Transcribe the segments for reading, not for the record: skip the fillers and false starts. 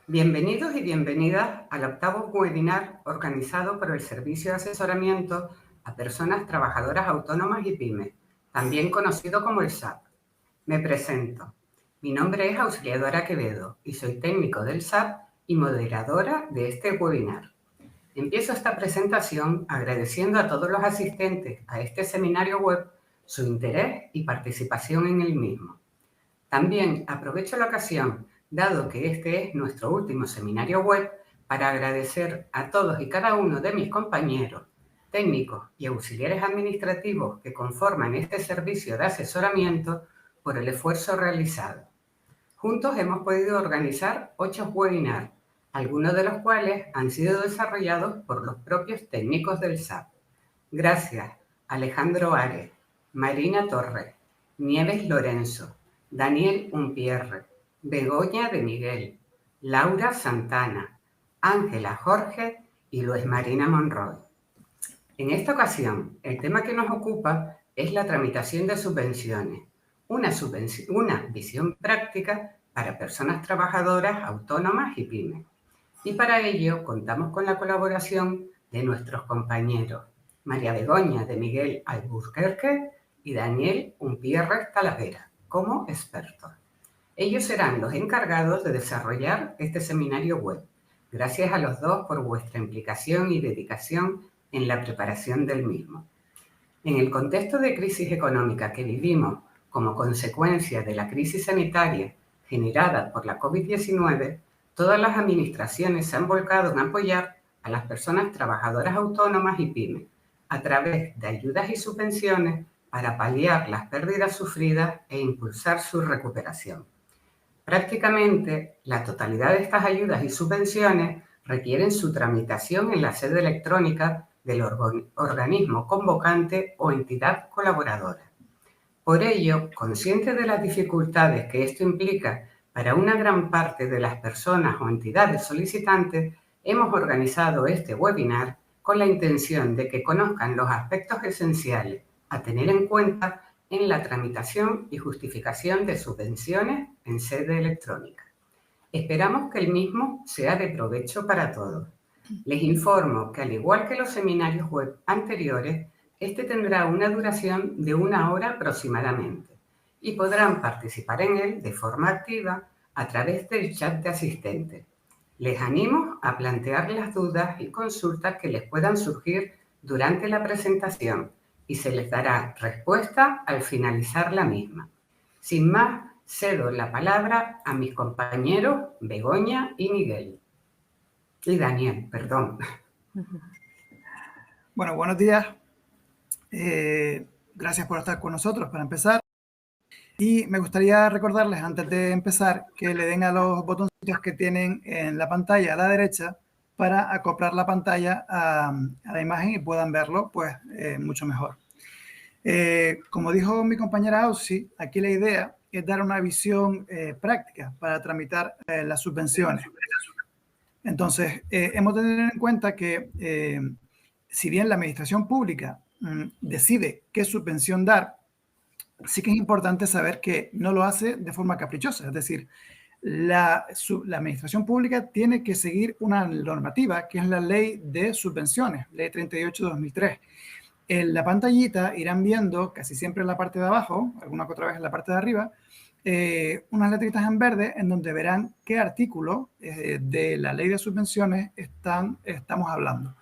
Bienvenidos y bienvenidas al octavo webinar organizado por el Servicio de Asesoramiento a Personas Trabajadoras Autónomas y PYME, también conocido como el SAP. Me presento. Mi nombre es Auxiliadora Quevedo y soy técnico del SAP y moderadora de este webinar. Empiezo esta presentación agradeciendo a todos los asistentes a este seminario web su interés y participación en el mismo. También aprovecho la ocasión, dado que este es nuestro último seminario web, para agradecer a todos y cada uno de mis compañeros, técnicos y auxiliares administrativos que conforman este servicio de asesoramiento por el esfuerzo realizado. Juntos hemos podido organizar 8 webinars, algunos de los cuales han sido desarrollados por los propios técnicos del SAP. Gracias, Alejandro Ares, Marina Torres, Nieves Lorenzo, Daniel Umpierre, Begoña de Miguel, Laura Santana, Ángela Jorge y Luis Marina Monroy. En esta ocasión, el tema que nos ocupa es la tramitación de subvenciones, una visión práctica para personas trabajadoras autónomas y pymes. Y para ello contamos con la colaboración de nuestros compañeros María Begoña de Miguel Alburquerque y Daniel Umpierre Talavera, como expertos. Ellos serán los encargados de desarrollar este seminario web. Gracias a los dos por vuestra implicación y dedicación en la preparación del mismo. En el contexto de crisis económica que vivimos como consecuencia de la crisis sanitaria generada por la COVID-19, todas las administraciones se han volcado en apoyar a las personas trabajadoras autónomas y pymes a través de ayudas y subvenciones para paliar las pérdidas sufridas e impulsar su recuperación. Prácticamente la totalidad de estas ayudas y subvenciones requieren su tramitación en la sede electrónica del organismo convocante o entidad colaboradora. Por ello, consciente de las dificultades que esto implica para una gran parte de las personas o entidades solicitantes, hemos organizado este webinar con la intención de que conozcan los aspectos esenciales a tener en cuenta en la tramitación y justificación de subvenciones en sede electrónica. Esperamos que el mismo sea de provecho para todos. Les informo que, al igual que los seminarios web anteriores, este tendrá una duración de 1 hora aproximadamente y podrán participar en él de forma activa a través del chat de asistentes. Les animo a plantear las dudas y consultas que les puedan surgir durante la presentación y se les dará respuesta al finalizar la misma. Sin más, cedo la palabra a mis compañeros Begoña y Miguel. Y Daniel, perdón. Bueno, buenos días. Gracias por estar con nosotros para empezar. Y me gustaría recordarles antes de empezar que le den a los botoncitos que tienen en la pantalla a la derecha para acoplar la pantalla a la imagen y puedan verlo pues mucho mejor. Como dijo mi compañera Auxi, aquí la idea es dar una visión práctica para tramitar las subvenciones. Entonces, hemos de tener en cuenta que si bien la administración pública decide qué subvención dar, sí que es importante saber que no lo hace de forma caprichosa. Es decir, la administración pública tiene que seguir una normativa que es la Ley de Subvenciones, Ley 38 de 2003. En la pantallita irán viendo, casi siempre en la parte de abajo, alguna que otra vez en la parte de arriba, unas letritas en verde en donde verán qué artículo de la Ley de Subvenciones estamos hablando.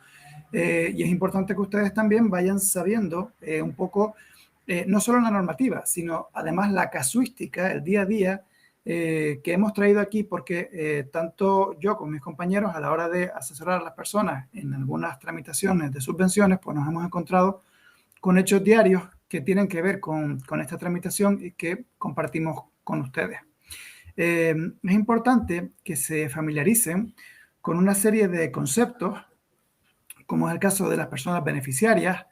Y es importante que ustedes también vayan sabiendo un poco, no solo la normativa, sino además la casuística, el día a día que hemos traído aquí, porque tanto yo como mis compañeros a la hora de asesorar a las personas en algunas tramitaciones de subvenciones, pues nos hemos encontrado con hechos diarios que tienen que ver con esta tramitación y que compartimos con ustedes. Es importante que se familiaricen con una serie de conceptos, como es el caso de las personas beneficiarias,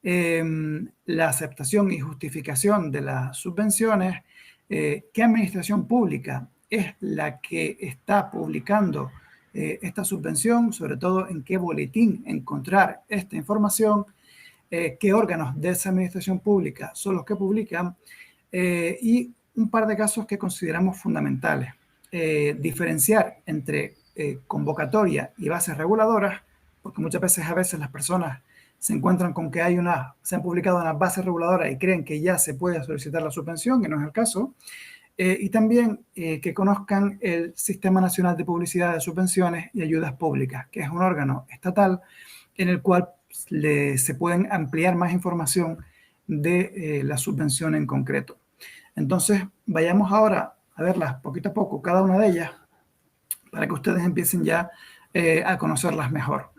la aceptación y justificación de las subvenciones, qué administración pública es la que está publicando esta subvención, sobre todo en qué boletín encontrar esta información, qué órganos de esa administración pública son los que publican y un par de casos que consideramos fundamentales. diferenciar entre convocatoria y bases reguladoras, porque muchas veces las personas se encuentran con que se han publicado unas bases reguladoras y creen que ya se puede solicitar la subvención, que no es el caso. Y también que conozcan el Sistema Nacional de Publicidad de Subvenciones y Ayudas Públicas, que es un órgano estatal en el cual se pueden ampliar más información de la subvención en concreto. Entonces, vayamos ahora a verlas poquito a poco, cada una de ellas, para que ustedes empiecen ya a conocerlas mejor.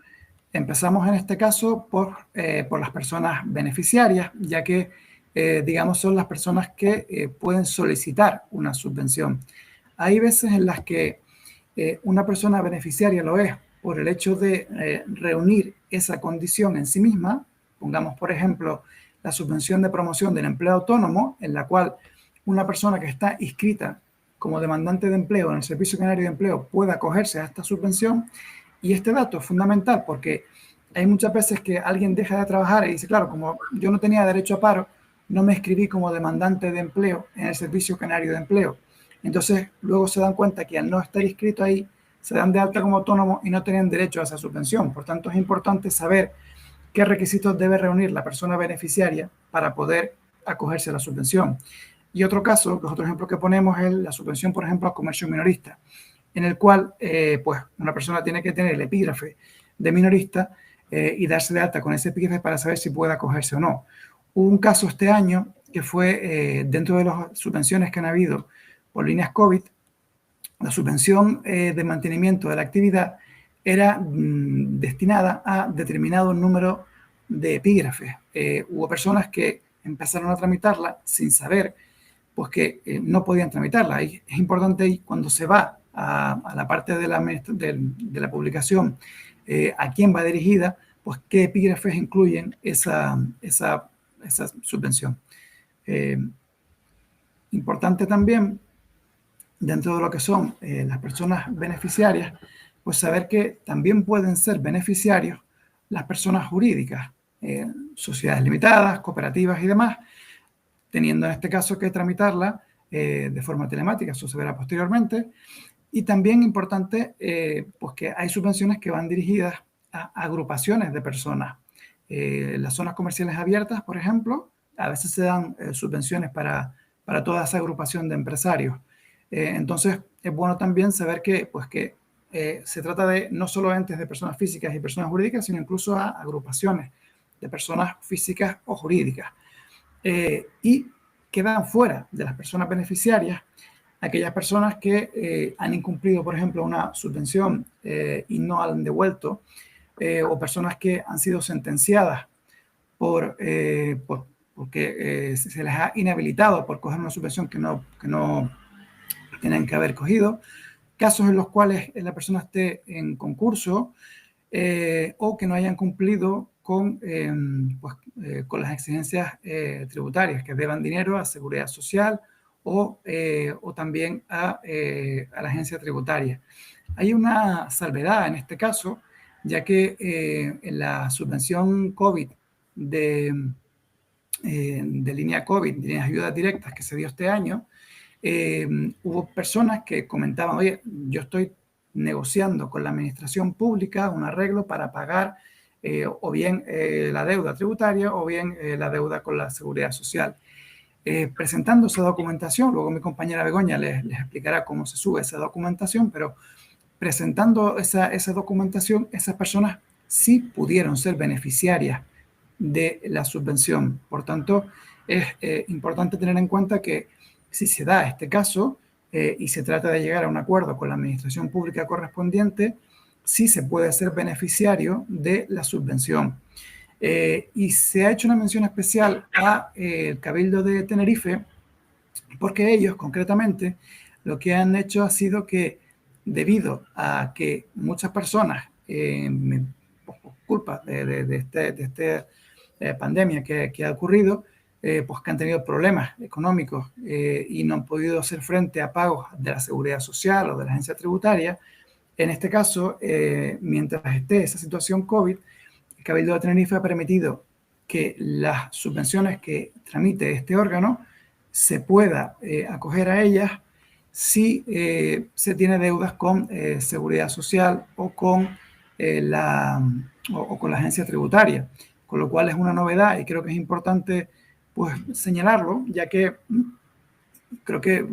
Empezamos en este caso por las personas beneficiarias, ya que, digamos, son las personas que pueden solicitar una subvención. Hay veces en las que una persona beneficiaria lo es por el hecho de reunir esa condición en sí misma. Pongamos, por ejemplo, la subvención de promoción del empleo autónomo, en la cual una persona que está inscrita como demandante de empleo en el Servicio Canario de Empleo pueda acogerse a esta subvención. Y este dato es fundamental porque hay muchas veces que alguien deja de trabajar y dice, claro, como yo no tenía derecho a paro, no me inscribí como demandante de empleo en el Servicio Canario de Empleo. Entonces, luego se dan cuenta que al no estar inscrito ahí, se dan de alta como autónomo y no tenían derecho a esa subvención. Por tanto, es importante saber qué requisitos debe reunir la persona beneficiaria para poder acogerse a la subvención. Y otro caso, otro ejemplo que ponemos es la subvención, por ejemplo, al comercio minorista, en el cual pues una persona tiene que tener el epígrafe de minorista y darse de alta con ese epígrafe para saber si puede acogerse o no. Hubo un caso este año que fue dentro de las subvenciones que han habido por líneas COVID, la subvención de mantenimiento de la actividad era destinada a determinado número de epígrafes. Hubo personas que empezaron a tramitarla sin saber pues que no podían tramitarla. Y es importante cuando se va a la parte de la publicación a quién va dirigida, pues qué epígrafes incluyen esa subvención. Importante también, dentro de lo que son las personas beneficiarias, pues saber que también pueden ser beneficiarios las personas jurídicas, sociedades limitadas, cooperativas y demás, teniendo en este caso que tramitarla de forma telemática, eso se verá posteriormente. Y también importante, pues que hay subvenciones que van dirigidas a agrupaciones de personas. Las zonas comerciales abiertas, por ejemplo, a veces se dan subvenciones para toda esa agrupación de empresarios. Entonces, es bueno también saber que, pues se trata de no solo entes de personas físicas y personas jurídicas, sino incluso a agrupaciones de personas físicas o jurídicas. Y quedan fuera de las personas beneficiarias aquellas personas que han incumplido, por ejemplo, una subvención y no han devuelto, o personas que han sido sentenciadas porque se les ha inhabilitado por coger una subvención que no tienen que haber cogido, casos en los cuales la persona esté en concurso o que no hayan cumplido con las exigencias tributarias, que deban dinero a Seguridad Social o también a la agencia tributaria. Hay una salvedad en este caso, ya que en la subvención COVID de línea COVID, de líneas de ayudas directas que se dio este año, hubo personas que comentaban, oye, yo estoy negociando con la administración pública un arreglo para pagar o bien la deuda tributaria o bien la deuda con la seguridad social. Presentando esa documentación, luego mi compañera Begoña les explicará cómo se sube esa documentación, pero presentando esa documentación, esas personas sí pudieron ser beneficiarias de la subvención. Por tanto, es importante tener en cuenta que si se da este caso y se trata de llegar a un acuerdo con la administración pública correspondiente, sí se puede ser beneficiario de la subvención. Y se ha hecho una mención especial al Cabildo de Tenerife, porque ellos concretamente lo que han hecho ha sido que, debido a que muchas personas, por culpa de esta pandemia que ha ocurrido, pues que han tenido problemas económicos y no han podido hacer frente a pagos de la Seguridad Social o de la agencia tributaria. En este caso, mientras esté esa situación COVID, el Cabildo de Tenerife ha permitido que las subvenciones que tramite este órgano se pueda acoger a ellas si se tiene deudas con Seguridad Social o con, o con la agencia tributaria, con lo cual es una novedad y creo que es importante pues, señalarlo, ya que creo que,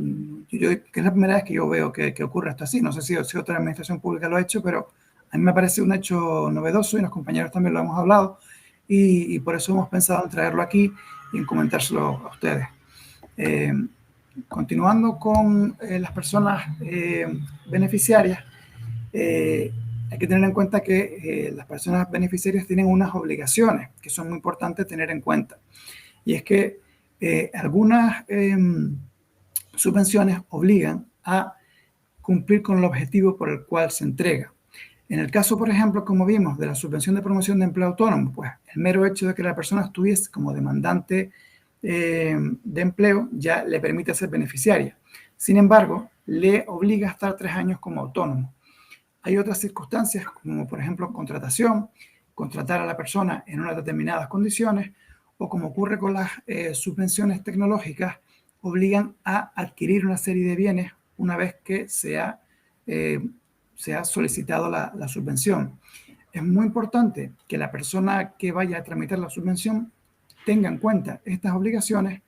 que es la primera vez que yo veo que ocurre esto así. No sé si otra administración pública lo ha hecho, pero a mí me parece un hecho novedoso y los compañeros también lo hemos hablado y por eso hemos pensado en traerlo aquí y en comentárselo a ustedes. Continuando con las personas beneficiarias, hay que tener en cuenta que las personas beneficiarias tienen unas obligaciones que son muy importantes tener en cuenta. Y es que algunas subvenciones obligan a cumplir con el objetivo por el cual se entrega. En el caso, por ejemplo, como vimos, de la subvención de promoción de empleo autónomo, pues el mero hecho de que la persona estuviese como demandante de empleo ya le permite ser beneficiaria. Sin embargo, le obliga a estar 3 años como autónomo. Hay otras circunstancias, como por ejemplo contratación, contratar a la persona en unas determinadas condiciones, o como ocurre con las subvenciones tecnológicas, obligan a adquirir una serie de bienes una vez que se ha solicitado la subvención. Es muy importante que la persona que vaya a tramitar la subvención tenga en cuenta estas obligaciones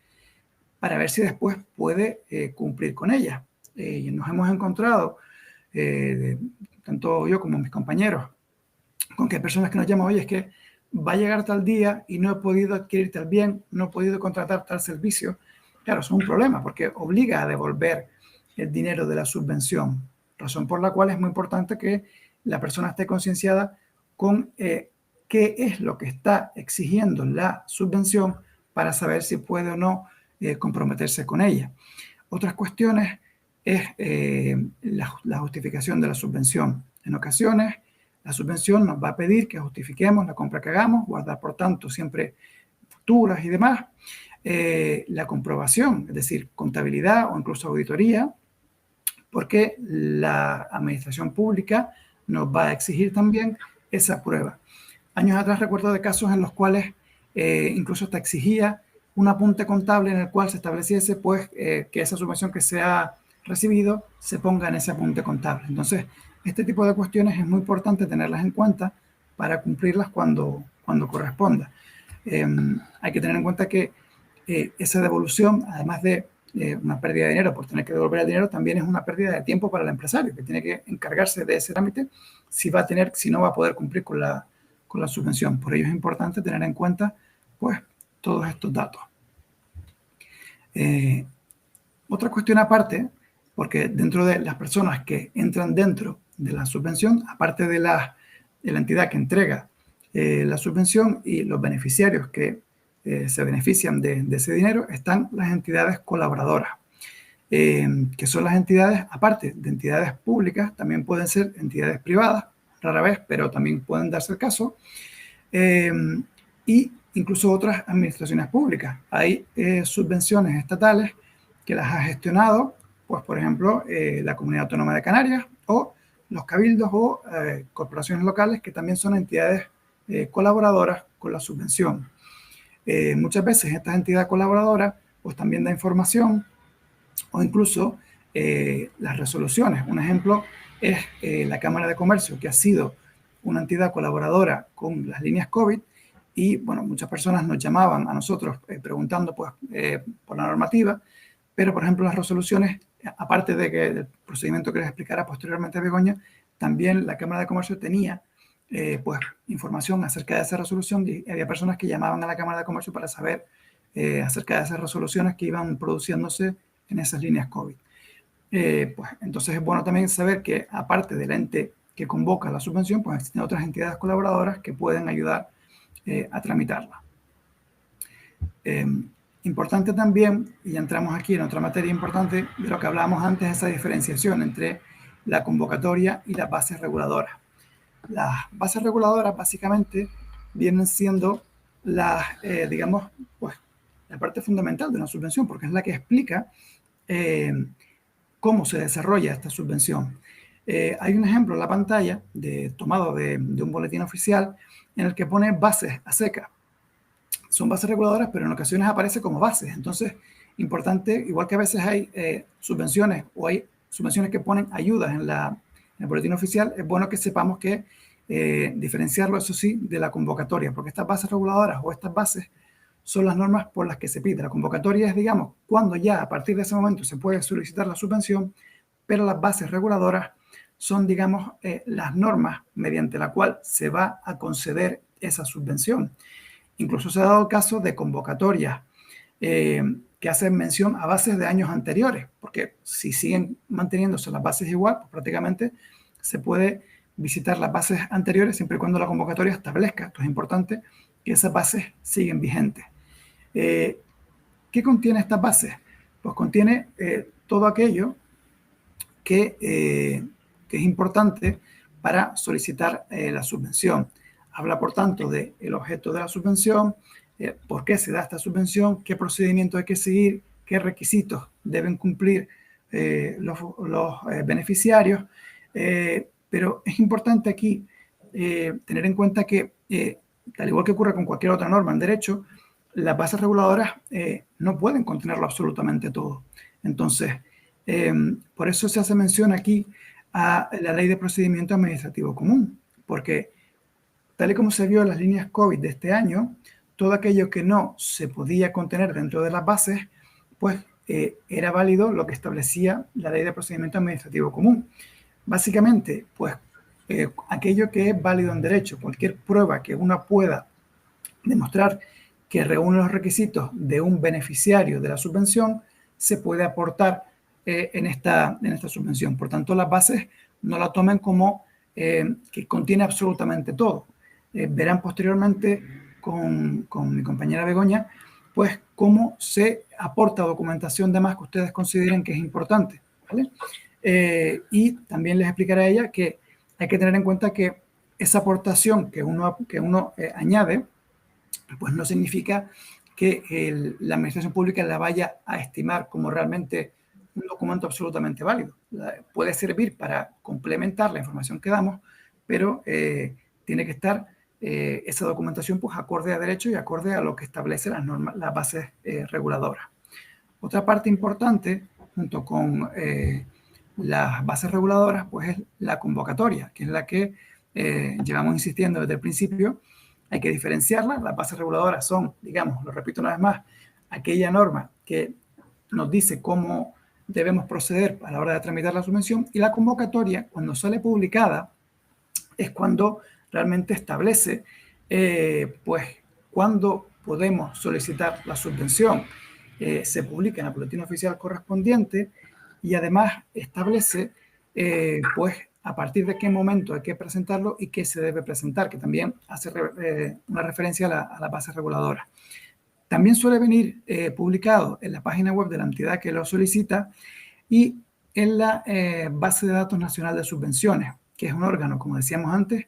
para ver si después puede cumplir con ellas. Nos hemos encontrado, tanto yo como mis compañeros, con que hay personas que nos llaman, oye, es que va a llegar tal día y no he podido adquirir tal bien, no he podido contratar tal servicio. Claro, eso es un problema porque obliga a devolver el dinero de la subvención, razón por la cual es muy importante que la persona esté concienciada con qué es lo que está exigiendo la subvención para saber si puede o no comprometerse con ella. Otras cuestiones es la justificación de la subvención. En ocasiones, la subvención nos va a pedir que justifiquemos la compra que hagamos, guardar por tanto siempre facturas y demás. La comprobación, es decir, contabilidad o incluso auditoría, porque la administración pública nos va a exigir también esa prueba. Años atrás recuerdo de casos en los cuales incluso hasta exigía un apunte contable en el cual se estableciese pues, que esa subvención que se ha recibido se ponga en ese apunte contable. Entonces, este tipo de cuestiones es muy importante tenerlas en cuenta para cumplirlas cuando corresponda. Hay que tener en cuenta que esa devolución, además de una pérdida de dinero por tener que devolver el dinero, también es una pérdida de tiempo para el empresario, que tiene que encargarse de ese trámite si no va a poder cumplir con la subvención. Por ello es importante tener en cuenta pues, todos estos datos. Otra cuestión aparte, porque dentro de las personas que entran dentro de la subvención, aparte de la entidad que entrega la subvención y los beneficiarios que se benefician de ese dinero, están las entidades colaboradoras, que son las entidades, aparte de entidades públicas, también pueden ser entidades privadas, rara vez, pero también pueden darse el caso, y incluso otras administraciones públicas. Hay subvenciones estatales que las ha gestionado, pues por ejemplo, la Comunidad Autónoma de Canarias o los cabildos o corporaciones locales que también son entidades colaboradoras con la subvención. Muchas veces estas entidades colaboradoras pues también da información o incluso las resoluciones. Un ejemplo es la Cámara de Comercio, que ha sido una entidad colaboradora con las líneas COVID y, bueno, muchas personas nos llamaban a nosotros preguntando pues, por la normativa, pero, por ejemplo, las resoluciones, aparte de que el procedimiento que les explicará posteriormente a Begoña, también la Cámara de Comercio tenía pues, información acerca de esa resolución y había personas que llamaban a la Cámara de Comercio para saber acerca de esas resoluciones que iban produciéndose en esas líneas COVID. Pues, entonces es bueno también saber que aparte del ente que convoca la subvención, pues existen otras entidades colaboradoras que pueden ayudar a tramitarla. Importante también, y entramos aquí en otra materia importante de lo que hablábamos antes, esa diferenciación entre la convocatoria y las bases reguladoras. Las bases reguladoras básicamente vienen siendo digamos, pues, la parte fundamental de una subvención, porque es la que explica cómo se desarrolla esta subvención. Hay un ejemplo en la pantalla tomado de un boletín oficial en el que pone bases a secas. son bases reguladoras, pero en ocasiones aparece como bases. Entonces, importante, igual que a veces hay subvenciones o hay subvenciones que ponen ayudas en el boletín oficial, es bueno que sepamos que diferenciarlo, eso sí, de la convocatoria, porque estas bases reguladoras o estas bases son las normas por las que se pide. La convocatoria es, digamos, cuando ya a partir de ese momento se puede solicitar la subvención, pero las bases reguladoras son, digamos, las normas mediante la cual se va a conceder esa subvención. Incluso se ha dado el caso de convocatorias que hacen mención a bases de años anteriores, porque si siguen manteniéndose las bases igual, pues prácticamente se puede visitar las bases anteriores siempre y cuando la convocatoria establezca, esto es importante, que esas bases siguen vigentes. ¿Qué contiene estas bases? Pues contiene todo aquello que es importante para solicitar la subvención. Habla, por tanto, del objeto de la subvención, por qué se da esta subvención, qué procedimiento hay que seguir, qué requisitos deben cumplir los beneficiarios. Pero es importante aquí tener en cuenta que, al igual que ocurre con cualquier otra norma en derecho, las bases reguladoras no pueden contenerlo absolutamente todo. Entonces, por eso se hace mención aquí a la Ley de Procedimiento Administrativo Común, porque tal y como se vio en las líneas COVID de este año, todo aquello que no se podía contener dentro de las bases, pues era válido lo que establecía la Ley de Procedimiento Administrativo Común. Básicamente, pues aquello que es válido en derecho, cualquier prueba que uno pueda demostrar que reúne los requisitos de un beneficiario de la subvención, se puede aportar en esta subvención. Por tanto, las bases no la tomen como que contiene absolutamente todo. Verán posteriormente con mi compañera Begoña, pues cómo se aporta documentación de más que ustedes consideren que es importante, ¿vale? Y también les explicaré a ella que hay que tener en cuenta que esa aportación que uno añade, pues no significa que la administración pública la vaya a estimar como realmente un documento absolutamente válido. Puede servir para complementar la información que damos, pero tiene que estar esa documentación pues acorde a derecho y acorde a lo que establece las normas, las bases reguladoras. Otra parte importante, junto con las bases reguladoras, pues es la convocatoria, que es la que llevamos insistiendo desde el principio. Hay que diferenciarla. Las bases reguladoras son, digamos, lo repito una vez más, aquella norma que nos dice cómo debemos proceder a la hora de tramitar la subvención, y la convocatoria, cuando sale publicada, es cuando realmente establece pues cuándo podemos solicitar la subvención. Se publica en el boletín oficial correspondiente y además establece pues a partir de qué momento hay que presentarlo y qué se debe presentar, que también hace una referencia a la base reguladora. También suele venir publicado en la página web de la entidad que lo solicita y en la base de datos nacional de subvenciones, que es un órgano, como decíamos antes,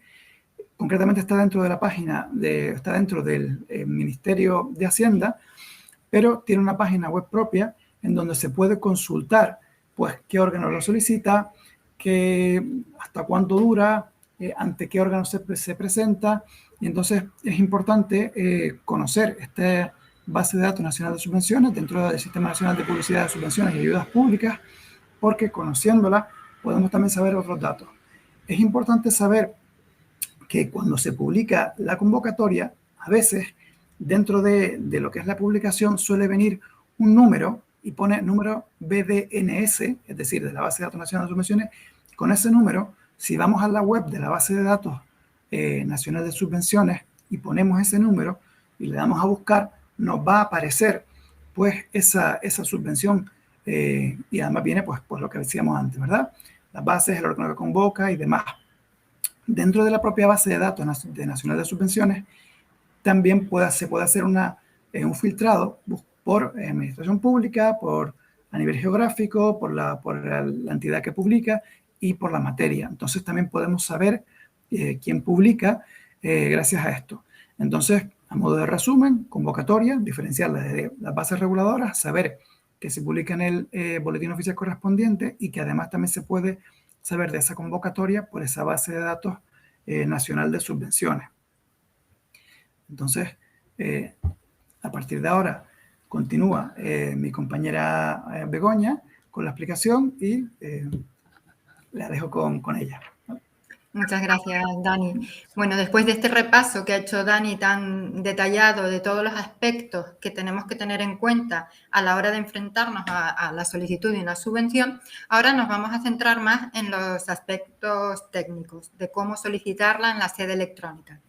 concretamente está dentro de la página, está dentro del Ministerio de Hacienda, pero tiene una página web propia en donde se puede consultar pues qué órgano lo solicita, hasta cuánto dura, ante qué órgano se presenta, y entonces es importante conocer esta base de datos nacional de subvenciones dentro del Sistema Nacional de Publicidad de Subvenciones y Ayudas Públicas, porque conociéndola podemos también saber otros datos. Es importante saber que cuando se publica la convocatoria, a veces dentro de lo que es la publicación suele venir un número y pone número BDNS, es decir, de la Base de Datos Nacional de Subvenciones. Con ese número, si vamos a la web de la Base de Datos Nacional de Subvenciones y ponemos ese número y le damos a buscar, nos va a aparecer pues esa subvención y además viene pues por lo que decíamos antes, ¿verdad? Las bases, el órgano que convoca y demás. Dentro de la propia base de datos nacional de subvenciones, también se puede hacer un filtrado por administración pública, a nivel geográfico, por la entidad que publica y por la materia. Entonces también podemos saber quién publica gracias a esto. Entonces, a modo de resumen, convocatoria, diferenciarla de las bases reguladoras, saber que se publica en el boletín oficial correspondiente y que además también se puede saber de esa convocatoria por esa base de datos nacional de subvenciones. Entonces, A partir de ahora continúa mi compañera Begoña con la explicación y la dejo con ella. Muchas gracias, Dani. Bueno, después de este repaso que ha hecho Dani tan detallado de todos los aspectos que tenemos que tener en cuenta a la hora de enfrentarnos a la solicitud de una subvención, ahora nos vamos a centrar más en los aspectos técnicos de cómo solicitarla en la sede electrónica.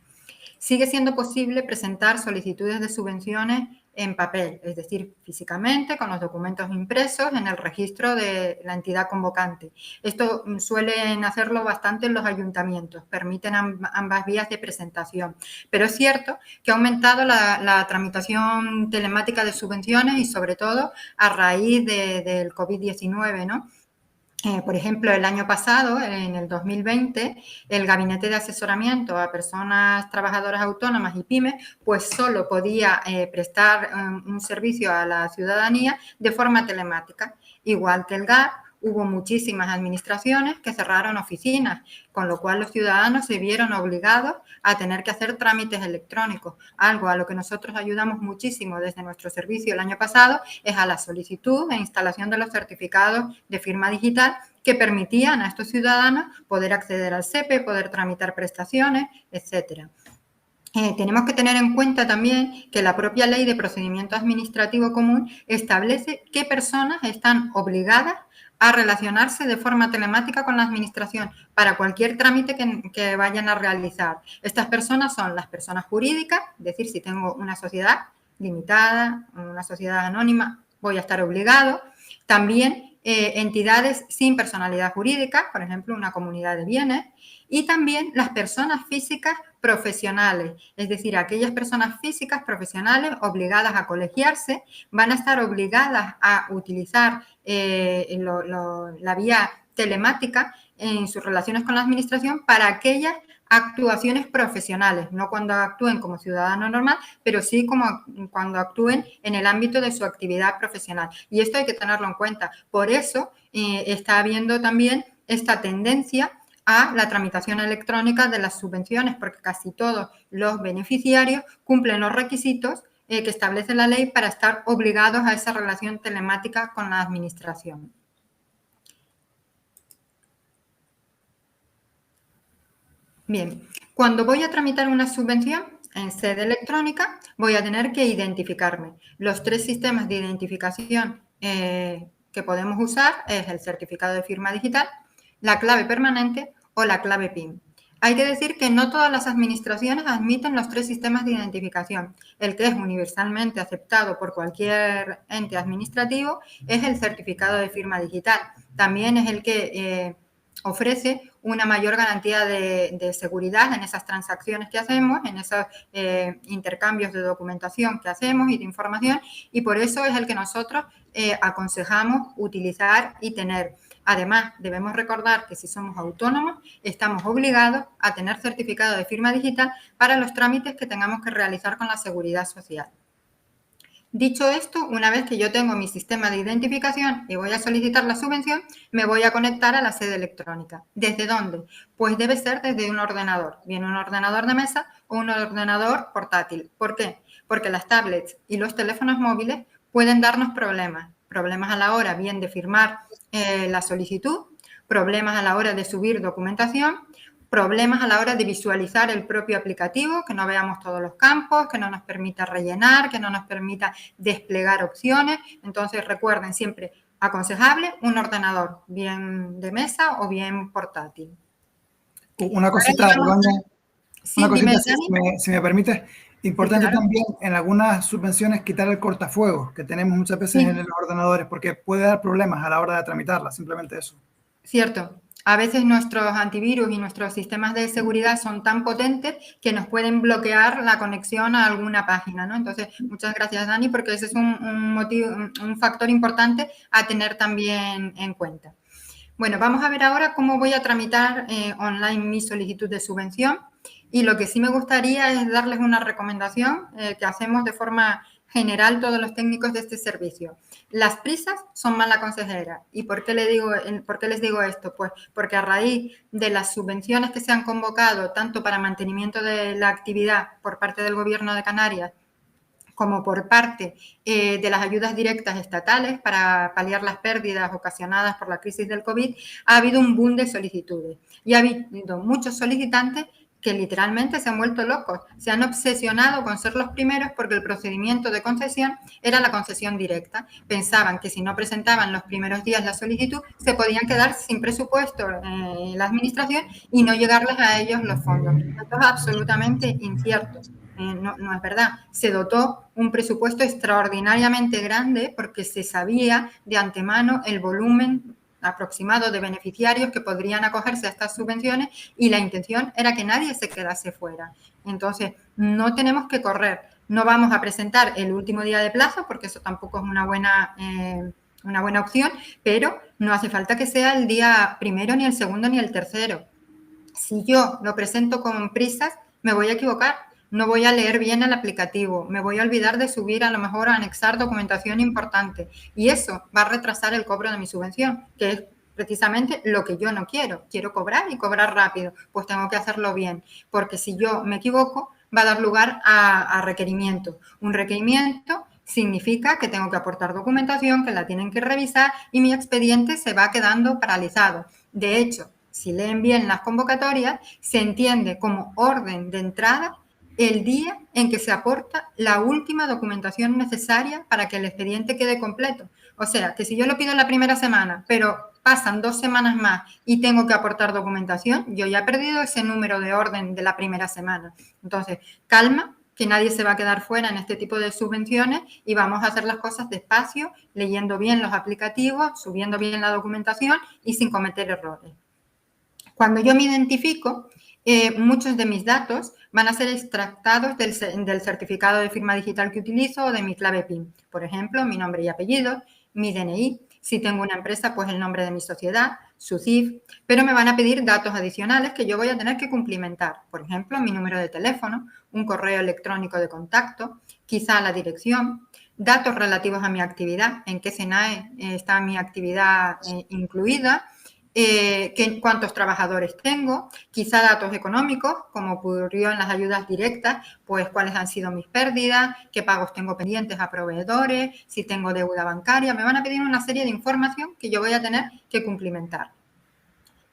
Sigue siendo posible presentar solicitudes de subvenciones en papel, es decir, físicamente, con los documentos impresos en el registro de la entidad convocante. Esto suelen hacerlo bastante en los ayuntamientos, permiten ambas vías de presentación. Pero es cierto que ha aumentado la tramitación telemática de subvenciones y sobre todo a raíz del COVID-19, ¿no? Por ejemplo, el año pasado, en el 2020, el Gabinete de Asesoramiento a Personas Trabajadoras Autónomas y PYMEs, pues solo podía prestar un servicio a la ciudadanía de forma telemática, igual que el GAP. Hubo muchísimas administraciones que cerraron oficinas, con lo cual los ciudadanos se vieron obligados a tener que hacer trámites electrónicos. Algo a lo que nosotros ayudamos muchísimo desde nuestro servicio el año pasado es a la solicitud e instalación de los certificados de firma digital que permitían a estos ciudadanos poder acceder al SEPE, poder tramitar prestaciones, etcétera. Tenemos que tener en cuenta también que la propia Ley de Procedimiento Administrativo Común establece qué personas están obligadas a relacionarse de forma telemática con la Administración para cualquier trámite que vayan a realizar. Estas personas son las personas jurídicas, es decir, si tengo una sociedad limitada, una sociedad anónima, voy a estar obligado. También entidades sin personalidad jurídica, por ejemplo, una comunidad de bienes, y también las personas físicas profesionales, es decir, aquellas personas físicas profesionales obligadas a colegiarse van a estar obligadas a utilizar la vía telemática en sus relaciones con la Administración para aquellas actuaciones profesionales, no cuando actúen como ciudadano normal, pero sí como cuando actúen en el ámbito de su actividad profesional. Y esto hay que tenerlo en cuenta. Por eso está habiendo también esta tendencia a la tramitación electrónica de las subvenciones, porque casi todos los beneficiarios cumplen los requisitos que establece la ley para estar obligados a esa relación telemática con la Administración. Bien, cuando voy a tramitar una subvención en sede electrónica, voy a tener que identificarme. Los 3 sistemas de identificación que podemos usar es el certificado de firma digital, la clave permanente o la clave PIN. Hay que decir que no todas las administraciones admiten los 3 sistemas de identificación. El que es universalmente aceptado por cualquier ente administrativo es el certificado de firma digital. También es el que ofrece una mayor garantía de seguridad en esas transacciones que hacemos, en esos intercambios de documentación que hacemos y de información, y por eso es el que nosotros aconsejamos utilizar y tener. Además, debemos recordar que si somos autónomos, estamos obligados a tener certificado de firma digital para los trámites que tengamos que realizar con la Seguridad Social. Dicho esto, una vez que yo tengo mi sistema de identificación y voy a solicitar la subvención, me voy a conectar a la sede electrónica. ¿Desde dónde? Pues debe ser desde un ordenador, bien un ordenador de mesa o un ordenador portátil. ¿Por qué? Porque las tablets y los teléfonos móviles pueden darnos problemas a la hora bien de firmar la solicitud, problemas a la hora de subir documentación, problemas a la hora de visualizar el propio aplicativo, que no veamos todos los campos, que no nos permita rellenar, que no nos permita desplegar opciones. Entonces, recuerden siempre, aconsejable un ordenador, bien de mesa o bien portátil. Una cosita, Begoña, sí, una cosita, dime, si me permites. Importante sí, claro. también en algunas subvenciones quitar el cortafuegos que tenemos muchas veces Sí. en los ordenadores porque puede dar problemas a la hora de tramitarla, simplemente eso. Cierto. A veces nuestros antivirus y nuestros sistemas de seguridad son tan potentes que nos pueden bloquear la conexión a alguna página, ¿no? Entonces, muchas gracias, Dani, porque ese es un factor importante a tener también en cuenta. Bueno, vamos a ver ahora cómo voy a tramitar online mi solicitud de subvención. Y lo que sí me gustaría es darles una recomendación que hacemos de forma general todos los técnicos de este servicio. Las prisas son mala consejera. ¿Y por qué les digo esto? Pues porque a raíz de las subvenciones que se han convocado, tanto para mantenimiento de la actividad por parte del Gobierno de Canarias como por parte de las ayudas directas estatales para paliar las pérdidas ocasionadas por la crisis del COVID, ha habido un boom de solicitudes y ha habido muchos solicitantes que literalmente se han vuelto locos, se han obsesionado con ser los primeros porque el procedimiento de concesión era la concesión directa. Pensaban que si no presentaban los primeros días la solicitud, se podían quedar sin presupuesto en la administración y no llegarles a ellos los fondos. Esto es absolutamente incierto. No es verdad. Se dotó un presupuesto extraordinariamente grande porque se sabía de antemano el volumen aproximado de beneficiarios que podrían acogerse a estas subvenciones y la intención era que nadie se quedase fuera. Entonces, no tenemos que correr. No vamos a presentar el último día de plazo porque eso tampoco es una buena opción, pero no hace falta que sea el día primero, ni el segundo, ni el tercero. Si yo lo presento con prisas, me voy a equivocar. No voy a leer bien el aplicativo, me voy a olvidar de subir, a lo mejor, a anexar documentación importante y eso va a retrasar el cobro de mi subvención, que es precisamente lo que yo no quiero. Quiero cobrar y cobrar rápido, pues tengo que hacerlo bien, porque si yo me equivoco, va a dar lugar a requerimientos. Un requerimiento significa que tengo que aportar documentación, que la tienen que revisar y mi expediente se va quedando paralizado. De hecho, si leen bien las convocatorias, se entiende como orden de entrada el día en que se aporta la última documentación necesaria para que el expediente quede completo. O sea, que si yo lo pido la primera semana, pero pasan 2 semanas más y tengo que aportar documentación, yo ya he perdido ese número de orden de la primera semana. Entonces, calma, que nadie se va a quedar fuera en este tipo de subvenciones y vamos a hacer las cosas despacio, leyendo bien los aplicativos, subiendo bien la documentación y sin cometer errores. Cuando yo me identifico, muchos de mis datos van a ser extractados del certificado de firma digital que utilizo o de mi clave PIN. Por ejemplo, mi nombre y apellido, mi DNI. Si tengo una empresa, pues el nombre de mi sociedad, su CIF. Pero me van a pedir datos adicionales que yo voy a tener que cumplimentar. Por ejemplo, mi número de teléfono, un correo electrónico de contacto, quizá la dirección, datos relativos a mi actividad, en qué SENAE está mi actividad incluida, cuántos trabajadores tengo, quizá datos económicos, como ocurrió en las ayudas directas, pues cuáles han sido mis pérdidas, qué pagos tengo pendientes a proveedores, si tengo deuda bancaria. Me van a pedir una serie de información que yo voy a tener que cumplimentar.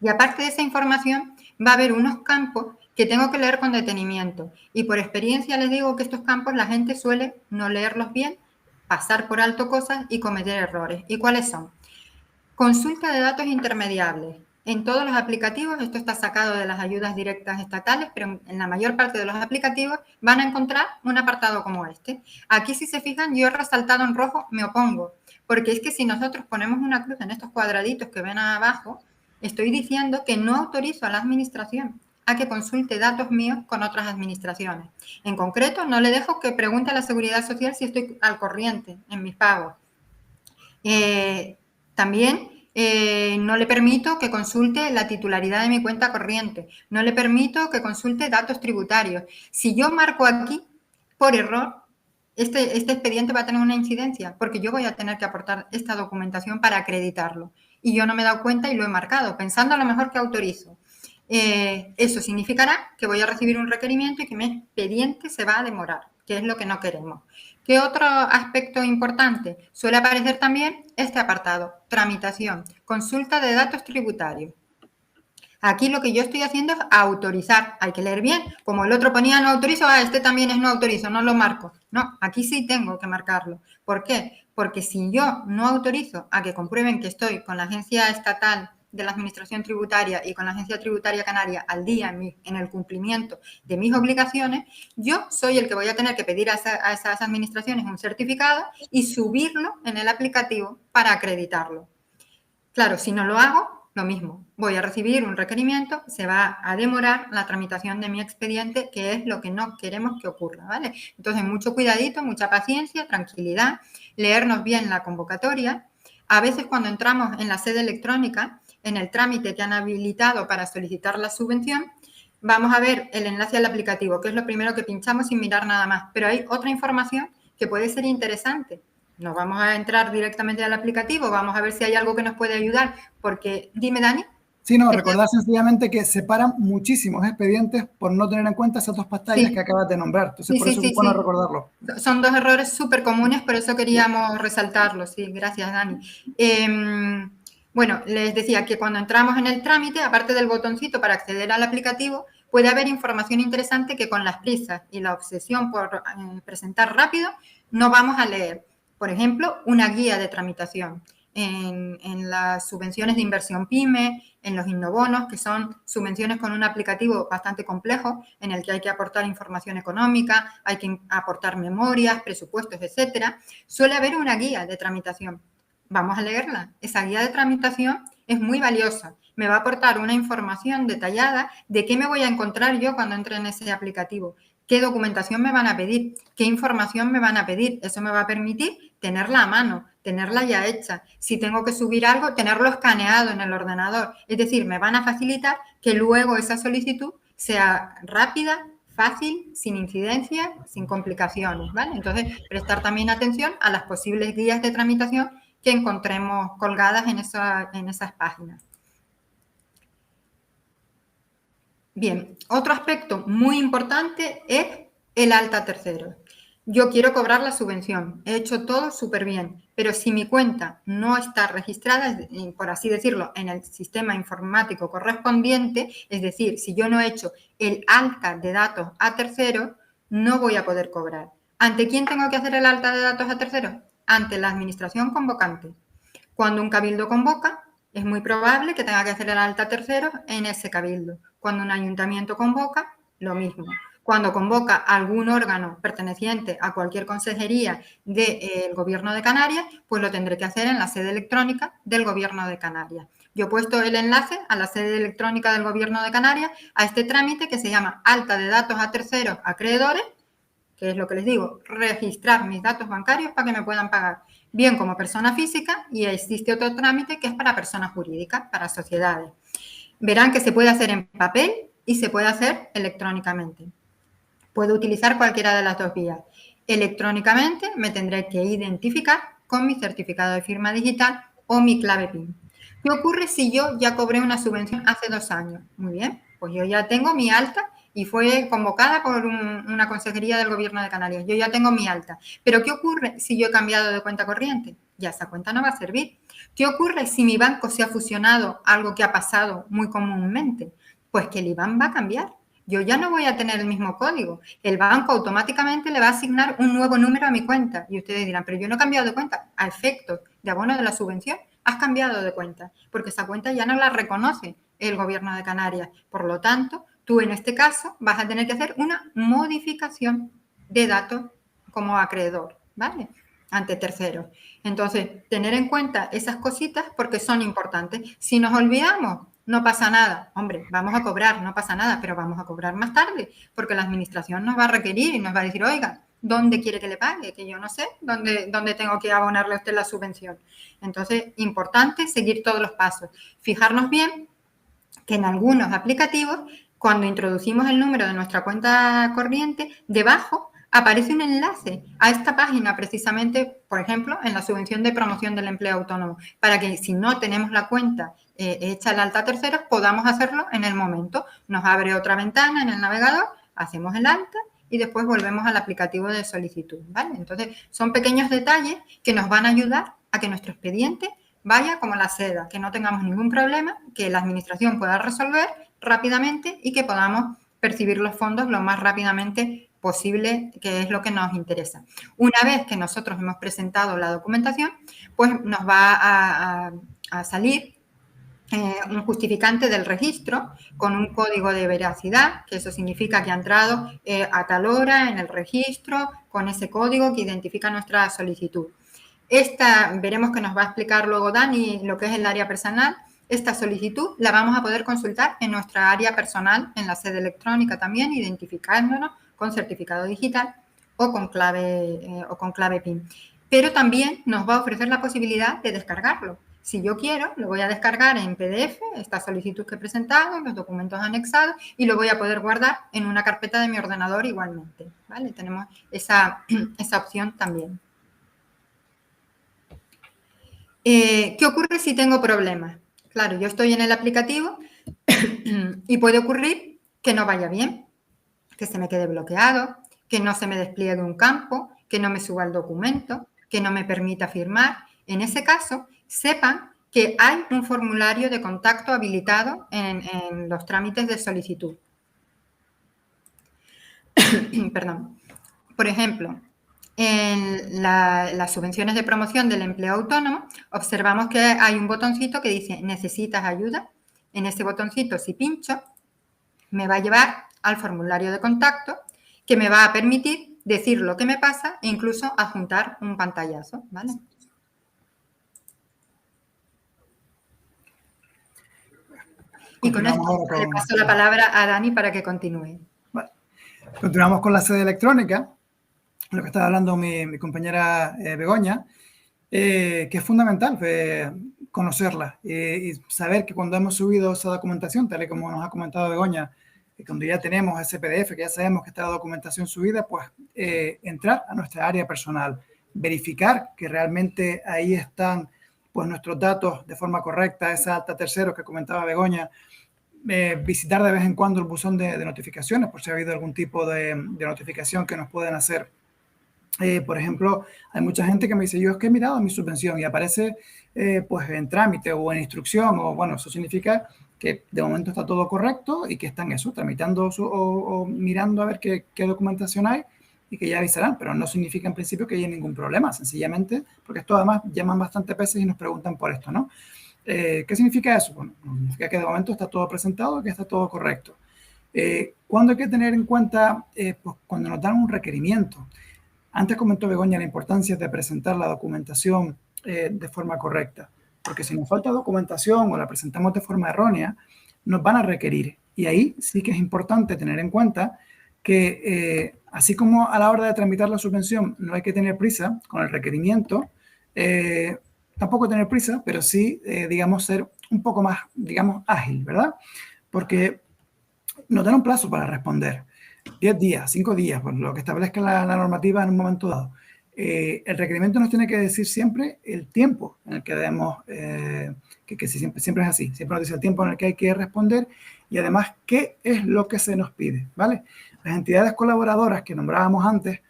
Y aparte de esa información, va a haber unos campos que tengo que leer con detenimiento. Y por experiencia les digo que estos campos la gente suele no leerlos bien, pasar por alto cosas y cometer errores. ¿Y cuáles son? Consulta de datos intermediables. En todos los aplicativos, esto está sacado de las ayudas directas estatales, pero en la mayor parte de los aplicativos van a encontrar un apartado como este. Aquí, si se fijan, yo he resaltado en rojo, me opongo, porque es que si nosotros ponemos una cruz en estos cuadraditos que ven abajo, estoy diciendo que no autorizo a la administración a que consulte datos míos con otras administraciones. En concreto, no le dejo que pregunte a la Seguridad Social si estoy al corriente en mis pagos. También no le permito que consulte la titularidad de mi cuenta corriente. No le permito que consulte datos tributarios. Si yo marco aquí, por error, este expediente va a tener una incidencia porque yo voy a tener que aportar esta documentación para acreditarlo. Y yo no me he dado cuenta y lo he marcado, pensando a lo mejor que autorizo. Eso significará que voy a recibir un requerimiento y que mi expediente se va a demorar, que es lo que no queremos. ¿Qué otro aspecto importante? Suele aparecer también este apartado, tramitación, consulta de datos tributarios. Aquí lo que yo estoy haciendo es autorizar. Hay que leer bien. Como el otro ponía no autorizo, este también es no autorizo, no lo marco. No, aquí sí tengo que marcarlo. ¿Por qué? Porque si yo no autorizo a que comprueben que estoy con la Agencia Estatal de la Administración Tributaria y con la Agencia Tributaria Canaria al día en el cumplimiento de mis obligaciones, yo soy el que voy a tener que pedir a esas administraciones un certificado y subirlo en el aplicativo para acreditarlo. Claro, si no lo hago, lo mismo. Voy a recibir un requerimiento, se va a demorar la tramitación de mi expediente, que es lo que no queremos que ocurra, ¿vale? Entonces, mucho cuidadito, mucha paciencia, tranquilidad, leernos bien la convocatoria. A veces cuando entramos en la sede electrónica, en el trámite que han habilitado para solicitar la subvención, vamos a ver el enlace al aplicativo, que es lo primero que pinchamos sin mirar nada más. Pero hay otra información que puede ser interesante. No vamos a entrar directamente al aplicativo, vamos a ver si hay algo que nos puede ayudar, porque, dime, Dani. Sí, no, recordar sencillamente que separan muchísimos expedientes por no tener en cuenta esas dos pantallas que acabas de nombrar. Entonces, por eso es bueno recordarlo. Son dos errores súper comunes, por eso queríamos resaltarlos. Sí, gracias, Dani. Bueno, les decía que cuando entramos en el trámite, aparte del botoncito para acceder al aplicativo, puede haber información interesante que con las prisas y la obsesión por presentar rápido no vamos a leer. Por ejemplo, una guía de tramitación. En las subvenciones de inversión PYME, en los innobonos, que son subvenciones con un aplicativo bastante complejo, en el que hay que aportar información económica, hay que aportar memorias, presupuestos, etcétera, suele haber una guía de tramitación. Vamos a leerla. Esa guía de tramitación es muy valiosa. Me va a aportar una información detallada de qué me voy a encontrar yo cuando entre en ese aplicativo. ¿Qué documentación me van a pedir? ¿Qué información me van a pedir? Eso me va a permitir tenerla a mano, tenerla ya hecha. Si tengo que subir algo, tenerlo escaneado en el ordenador. Es decir, me van a facilitar que luego esa solicitud sea rápida, fácil, sin incidencias, sin complicaciones, ¿vale? Entonces, prestar también atención a las posibles guías de tramitación que encontremos colgadas en esas páginas. Bien, otro aspecto muy importante es el alta a terceros. Yo quiero cobrar la subvención, he hecho todo súper bien, pero si mi cuenta no está registrada, por así decirlo, en el sistema informático correspondiente, es decir, si yo no he hecho el alta de datos a terceros, no voy a poder cobrar. ¿Ante quién tengo que hacer el alta de datos a terceros? Ante la administración convocante. Cuando un cabildo convoca, es muy probable que tenga que hacer el alta a terceros en ese cabildo. Cuando un ayuntamiento convoca, lo mismo. Cuando convoca algún órgano perteneciente a cualquier consejería del Gobierno de Canarias, pues lo tendré que hacer en la sede electrónica del Gobierno de Canarias. Yo he puesto el enlace a la sede electrónica del Gobierno de Canarias a este trámite que se llama alta de datos a terceros acreedores, que es lo que les digo, registrar mis datos bancarios para que me puedan pagar bien como persona física, y existe otro trámite que es para personas jurídicas, para sociedades. Verán que se puede hacer en papel y se puede hacer electrónicamente. Puedo utilizar cualquiera de las dos vías. Electrónicamente me tendré que identificar con mi certificado de firma digital o mi clave PIN. ¿Qué ocurre si yo ya cobré una subvención hace 2 años? Muy bien, pues yo ya tengo mi alta y fue convocada por una consejería del Gobierno de Canarias. Yo ya tengo mi alta. ¿Pero qué ocurre si yo he cambiado de cuenta corriente? Ya esa cuenta no va a servir. ¿Qué ocurre si mi banco se ha fusionado, algo que ha pasado muy comúnmente? Pues que el IBAN va a cambiar. Yo ya no voy a tener el mismo código. El banco automáticamente le va a asignar un nuevo número a mi cuenta. Y ustedes dirán, pero yo no he cambiado de cuenta. A efectos de abono de la subvención, has cambiado de cuenta, porque esa cuenta ya no la reconoce el Gobierno de Canarias. Por lo tanto, tú en este caso vas a tener que hacer una modificación de datos como acreedor, ¿vale? Ante terceros. Entonces, tener en cuenta esas cositas porque son importantes. Si nos olvidamos, no pasa nada. Hombre, vamos a cobrar, no pasa nada, pero vamos a cobrar más tarde, porque la administración nos va a requerir y nos va a decir, oiga, ¿dónde quiere que le pague? Que yo no sé dónde tengo que abonarle a usted la subvención. Entonces, importante seguir todos los pasos. Fijarnos bien que en algunos aplicativos, cuando introducimos el número de nuestra cuenta corriente, debajo aparece un enlace a esta página precisamente, por ejemplo, en la subvención de promoción del empleo autónomo, para que si no tenemos la cuenta hecha el alta a terceros, podamos hacerlo en el momento. Nos abre otra ventana en el navegador, hacemos el alta y después volvemos al aplicativo de solicitud, ¿vale? Entonces, son pequeños detalles que nos van a ayudar a que nuestro expediente vaya como la seda, que no tengamos ningún problema, que la administración pueda resolver rápidamente y que podamos percibir los fondos lo más rápidamente posible, que es lo que nos interesa. Una vez que nosotros hemos presentado la documentación, pues nos va a salir un justificante del registro con un código de veracidad, que eso significa que ha entrado a tal hora en el registro con ese código que identifica nuestra solicitud. Veremos que nos va a explicar luego Dani lo que es el área personal. Esta solicitud la vamos a poder consultar en nuestra área personal, en la sede electrónica también, identificándonos con certificado digital o con clave PIN. Pero también nos va a ofrecer la posibilidad de descargarlo. Si yo quiero, lo voy a descargar en PDF, esta solicitud que he presentado, los documentos anexados, y lo voy a poder guardar en una carpeta de mi ordenador igualmente, ¿vale? Tenemos esa opción también. ¿Qué ocurre si tengo problemas? Claro, yo estoy en el aplicativo y puede ocurrir que no vaya bien, que se me quede bloqueado, que no se me despliegue un campo, que no me suba el documento, que no me permita firmar. En ese caso, sepan que hay un formulario de contacto habilitado en los trámites de solicitud. Perdón. Por ejemplo, en las subvenciones de promoción del empleo autónomo, observamos que hay un botoncito que dice ¿necesitas ayuda? En ese botoncito, si pincho, me va a llevar al formulario de contacto que me va a permitir decir lo que me pasa e incluso adjuntar un pantallazo, ¿vale? Y con esto le paso la palabra a Dani para que continúe. Vale. Continuamos con la sede electrónica, lo que estaba hablando mi compañera Begoña, que es fundamental conocerla y saber que cuando hemos subido esa documentación, tal y como nos ha comentado Begoña, cuando ya tenemos ese PDF, que ya sabemos que está la documentación subida, pues entrar a nuestra área personal, verificar que realmente ahí están pues nuestros datos de forma correcta, esa alta terceros que comentaba Begoña, visitar de vez en cuando el buzón de notificaciones por si ha habido algún tipo de notificación que nos pueden hacer. Por ejemplo, hay mucha gente que me dice, yo es que he mirado mi subvención y aparece pues en trámite o en instrucción, o bueno, eso significa que de momento está todo correcto y que están eso, tramitando o mirando a ver qué documentación hay y que ya avisarán, pero no significa en principio que haya ningún problema, sencillamente, porque esto además llaman bastante veces y nos preguntan por esto, ¿no? ¿Qué significa eso? Bueno, significa que de momento está todo presentado, que está todo correcto. ¿Cuándo hay que tener en cuenta? Pues cuando nos dan un requerimiento. Antes comentó Begoña la importancia de presentar la documentación de forma correcta, porque si nos falta documentación o la presentamos de forma errónea, nos van a requerir. Y ahí sí que es importante tener en cuenta que así como a la hora de tramitar la subvención no hay que tener prisa con el requerimiento, tampoco tener prisa, pero sí, digamos, ser un poco más, digamos, ágil, ¿verdad? Porque nos dan un plazo para responder. 10 días, 5 días, por lo que establezca la normativa en un momento dado. El requerimiento nos tiene que decir siempre el tiempo en el que debemos, que siempre es así, siempre nos dice el tiempo en el que hay que responder y además qué es lo que se nos pide, ¿vale? Las entidades colaboradoras que nombrábamos antes,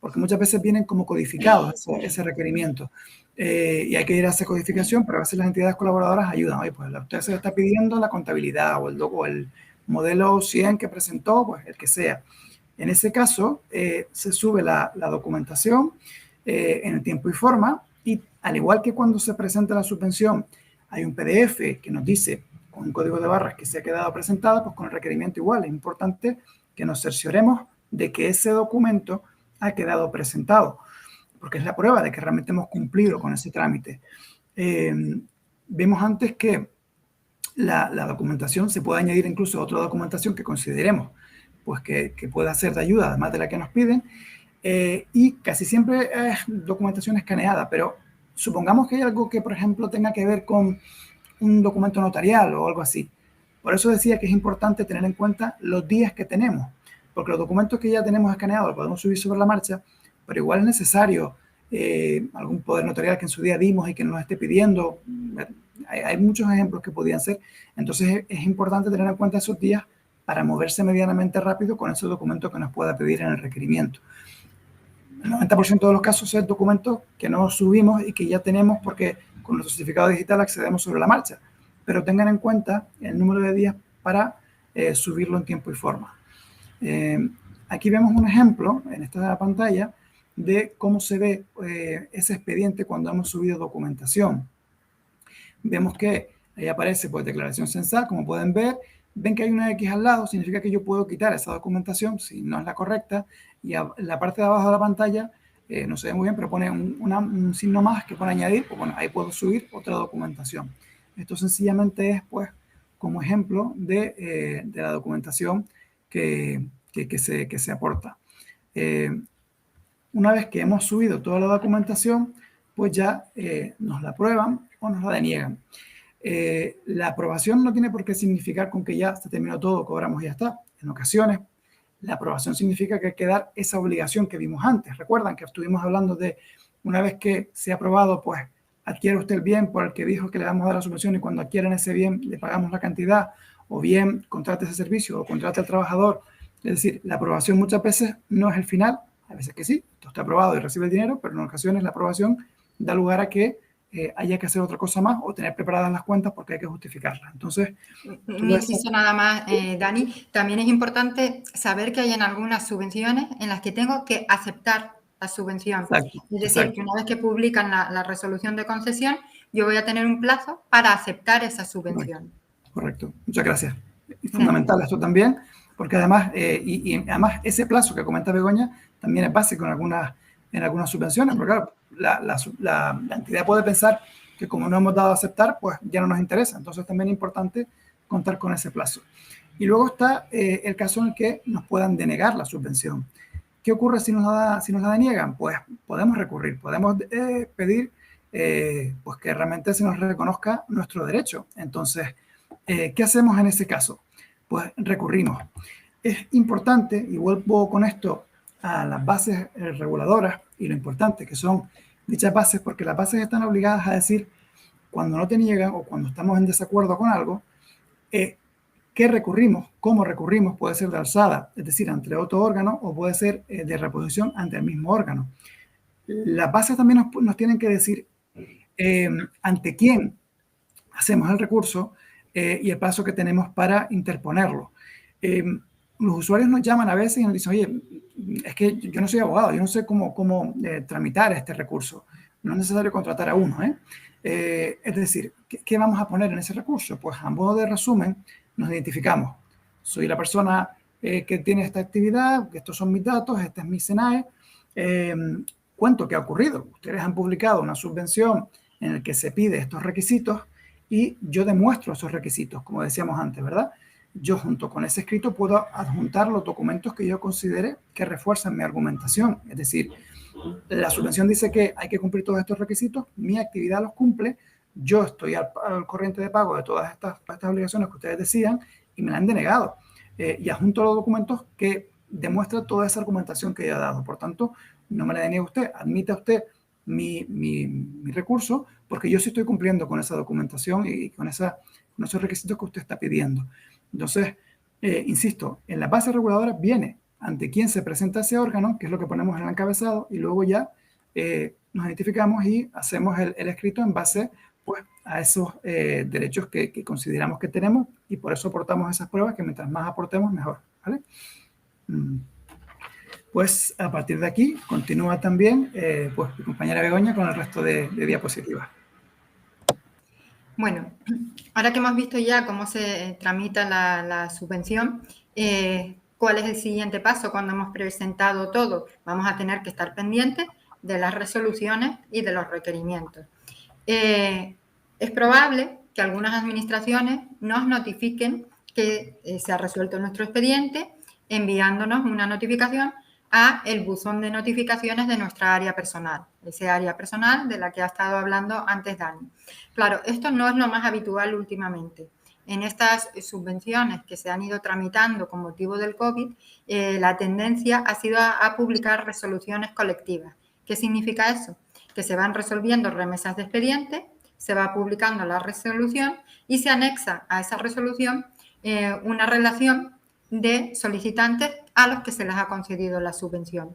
porque muchas veces vienen como codificados ese requerimiento y hay que ir a esa codificación, pero a veces las entidades colaboradoras ayudan. Oye, pues usted se le está pidiendo la contabilidad o el modelo 100 que presentó, pues el que sea. En ese caso, se sube la documentación en el tiempo y forma y al igual que cuando se presenta la subvención, hay un PDF que nos dice con un código de barras que se ha quedado presentada, pues con el requerimiento igual. Es importante que nos cercioremos de que ese documento ha quedado presentado, porque es la prueba de que realmente hemos cumplido con ese trámite. Vimos antes que la documentación se puede añadir incluso otra documentación que consideremos pues que pueda ser de ayuda, además de la que nos piden, y casi siempre es documentación escaneada, pero supongamos que hay algo que, por ejemplo, tenga que ver con un documento notarial o algo así. Por eso decía que es importante tener en cuenta los días que tenemos, porque los documentos que ya tenemos escaneados los podemos subir sobre la marcha, pero igual es necesario algún poder notarial que en su día dimos y que nos esté pidiendo. Hay muchos ejemplos que podían ser. Entonces es importante tener en cuenta esos días para moverse medianamente rápido con ese documento que nos pueda pedir en el requerimiento. El 90% de los casos es documentos que no subimos y que ya tenemos porque con nuestro certificado digital accedemos sobre la marcha. Pero tengan en cuenta el número de días para subirlo en tiempo y forma. Aquí vemos un ejemplo en esta pantalla de cómo se ve ese expediente cuando hemos subido documentación. Vemos que ahí aparece pues declaración censal, como pueden ver. Ven que hay una X al lado, significa que yo puedo quitar esa documentación si no es la correcta. Y en la parte de abajo de la pantalla, no se ve muy bien, pero pone un signo más que pone añadir. Pues bueno, ahí puedo subir otra documentación. Esto sencillamente es pues como ejemplo de la documentación que se aporta. Una vez que hemos subido toda la documentación, pues ya nos la aprueban o nos la deniegan. La aprobación no tiene por qué significar con que ya se terminó todo, cobramos y ya está. En ocasiones, la aprobación significa que hay que dar esa obligación que vimos antes. Recuerdan que estuvimos hablando de una vez que se ha aprobado, pues adquiere usted el bien por el que dijo que le vamos a dar la subvención y cuando adquieran ese bien le pagamos la cantidad, o bien contrate ese servicio o contrate al trabajador. Es decir, la aprobación muchas veces no es el final, a veces que sí, esto está aprobado y recibe el dinero, pero en ocasiones la aprobación da lugar a que haya que hacer otra cosa más o tener preparadas las cuentas porque hay que justificarlas. Entonces, un inciso nada más, Dani, también es importante saber que hay en algunas subvenciones en las que tengo que aceptar la subvención. Exacto, Es decir, que una vez que publican la resolución de concesión, yo voy a tener un plazo para aceptar esa subvención. Correcto. Muchas gracias. Es fundamental esto también, porque además, además ese plazo que comenta Begoña también es básico en algunas subvenciones, porque claro, la entidad puede pensar que como no hemos dado a aceptar, pues ya no nos interesa. Entonces también es importante contar con ese plazo. Y luego está el caso en el que nos puedan denegar la subvención. ¿Qué ocurre si nos la deniegan? Pues podemos recurrir, podemos pedir pues que realmente se nos reconozca nuestro derecho. Entonces, ¿qué hacemos en ese caso? Pues recurrimos. Es importante, y vuelvo con esto a las bases reguladoras y lo importante que son dichas bases, porque las bases están obligadas a decir cuando no te niegan o cuando estamos en desacuerdo con algo, ¿qué recurrimos? ¿Cómo recurrimos? Puede ser de alzada, es decir, ante otro órgano, o puede ser de reposición ante el mismo órgano. Las bases también nos tienen que decir ante quién hacemos el recurso y el plazo que tenemos para interponerlo. Los usuarios nos llaman a veces y nos dicen, oye, es que yo no soy abogado, yo no sé cómo tramitar este recurso. No es necesario contratar a uno. Es decir, ¿qué vamos a poner en ese recurso? Pues a modo de resumen, nos identificamos. Soy la persona que tiene esta actividad, estos son mis datos, este es mi SENAE. Cuento qué ha ocurrido. Ustedes han publicado una subvención en la que se pide estos requisitos y yo demuestro esos requisitos, como decíamos antes, ¿verdad? Yo junto con ese escrito puedo adjuntar los documentos que yo considere que refuerzan mi argumentación. Es decir, la subvención dice que hay que cumplir todos estos requisitos, mi actividad los cumple, yo estoy al corriente de pago de todas estas obligaciones que ustedes decían y me la han denegado. Y adjunto los documentos que demuestran toda esa argumentación que yo he dado. Por tanto, no me la deniegue usted, admita usted mi recurso porque yo sí estoy cumpliendo con esa documentación y con esos requisitos que usted está pidiendo. Entonces, insisto, en la base reguladora viene ante quién se presenta ese órgano, que es lo que ponemos en el encabezado, y luego ya nos identificamos y hacemos el escrito en base pues, a esos derechos que consideramos que tenemos y por eso aportamos esas pruebas que mientras más aportemos, mejor. ¿Vale? Pues a partir de aquí continúa también pues, mi compañera Begoña con el resto de diapositivas. Bueno, ahora que hemos visto ya cómo se tramita la subvención, ¿cuál es el siguiente paso cuando hemos presentado todo? Vamos a tener que estar pendientes de las resoluciones y de los requerimientos. Es probable que algunas administraciones nos notifiquen que se ha resuelto nuestro expediente enviándonos una notificación a el buzón de notificaciones de nuestra área personal, ese área personal de la que ha estado hablando antes Dani. Claro, esto no es lo más habitual últimamente. En estas subvenciones que se han ido tramitando con motivo del COVID, la tendencia ha sido a publicar resoluciones colectivas. ¿Qué significa eso? Que se van resolviendo remesas de expediente, se va publicando la resolución y se anexa a esa resolución una relación de solicitantes a los que se les ha concedido la subvención.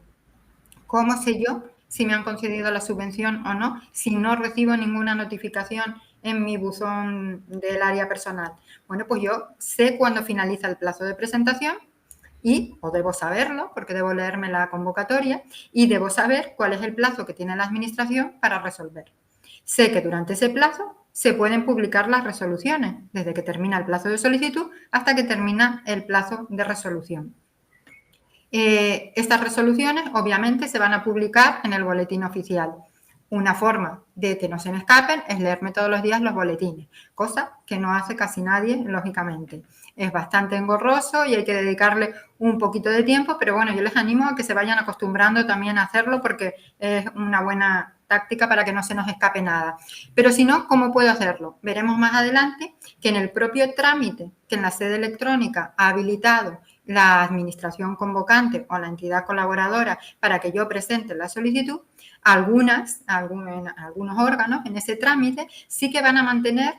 ¿Cómo sé yo si me han concedido la subvención o no si no recibo ninguna notificación en mi buzón del área personal? Bueno, pues yo sé cuándo finaliza el plazo de presentación o debo saberlo porque debo leerme la convocatoria y debo saber cuál es el plazo que tiene la administración para resolver. Sé que durante ese plazo se pueden publicar las resoluciones, desde que termina el plazo de solicitud hasta que termina el plazo de resolución. Estas resoluciones, obviamente, se van a publicar en el boletín oficial. Una forma de que no se me escapen es leerme todos los días los boletines, cosa que no hace casi nadie, lógicamente. Es bastante engorroso y hay que dedicarle un poquito de tiempo, pero bueno, yo les animo a que se vayan acostumbrando también a hacerlo porque es una buena táctica para que no se nos escape nada. Pero si no, ¿cómo puedo hacerlo? Veremos más adelante que en el propio trámite que en la sede electrónica ha habilitado la administración convocante o la entidad colaboradora para que yo presente la solicitud, algunos órganos en ese trámite sí que van a mantener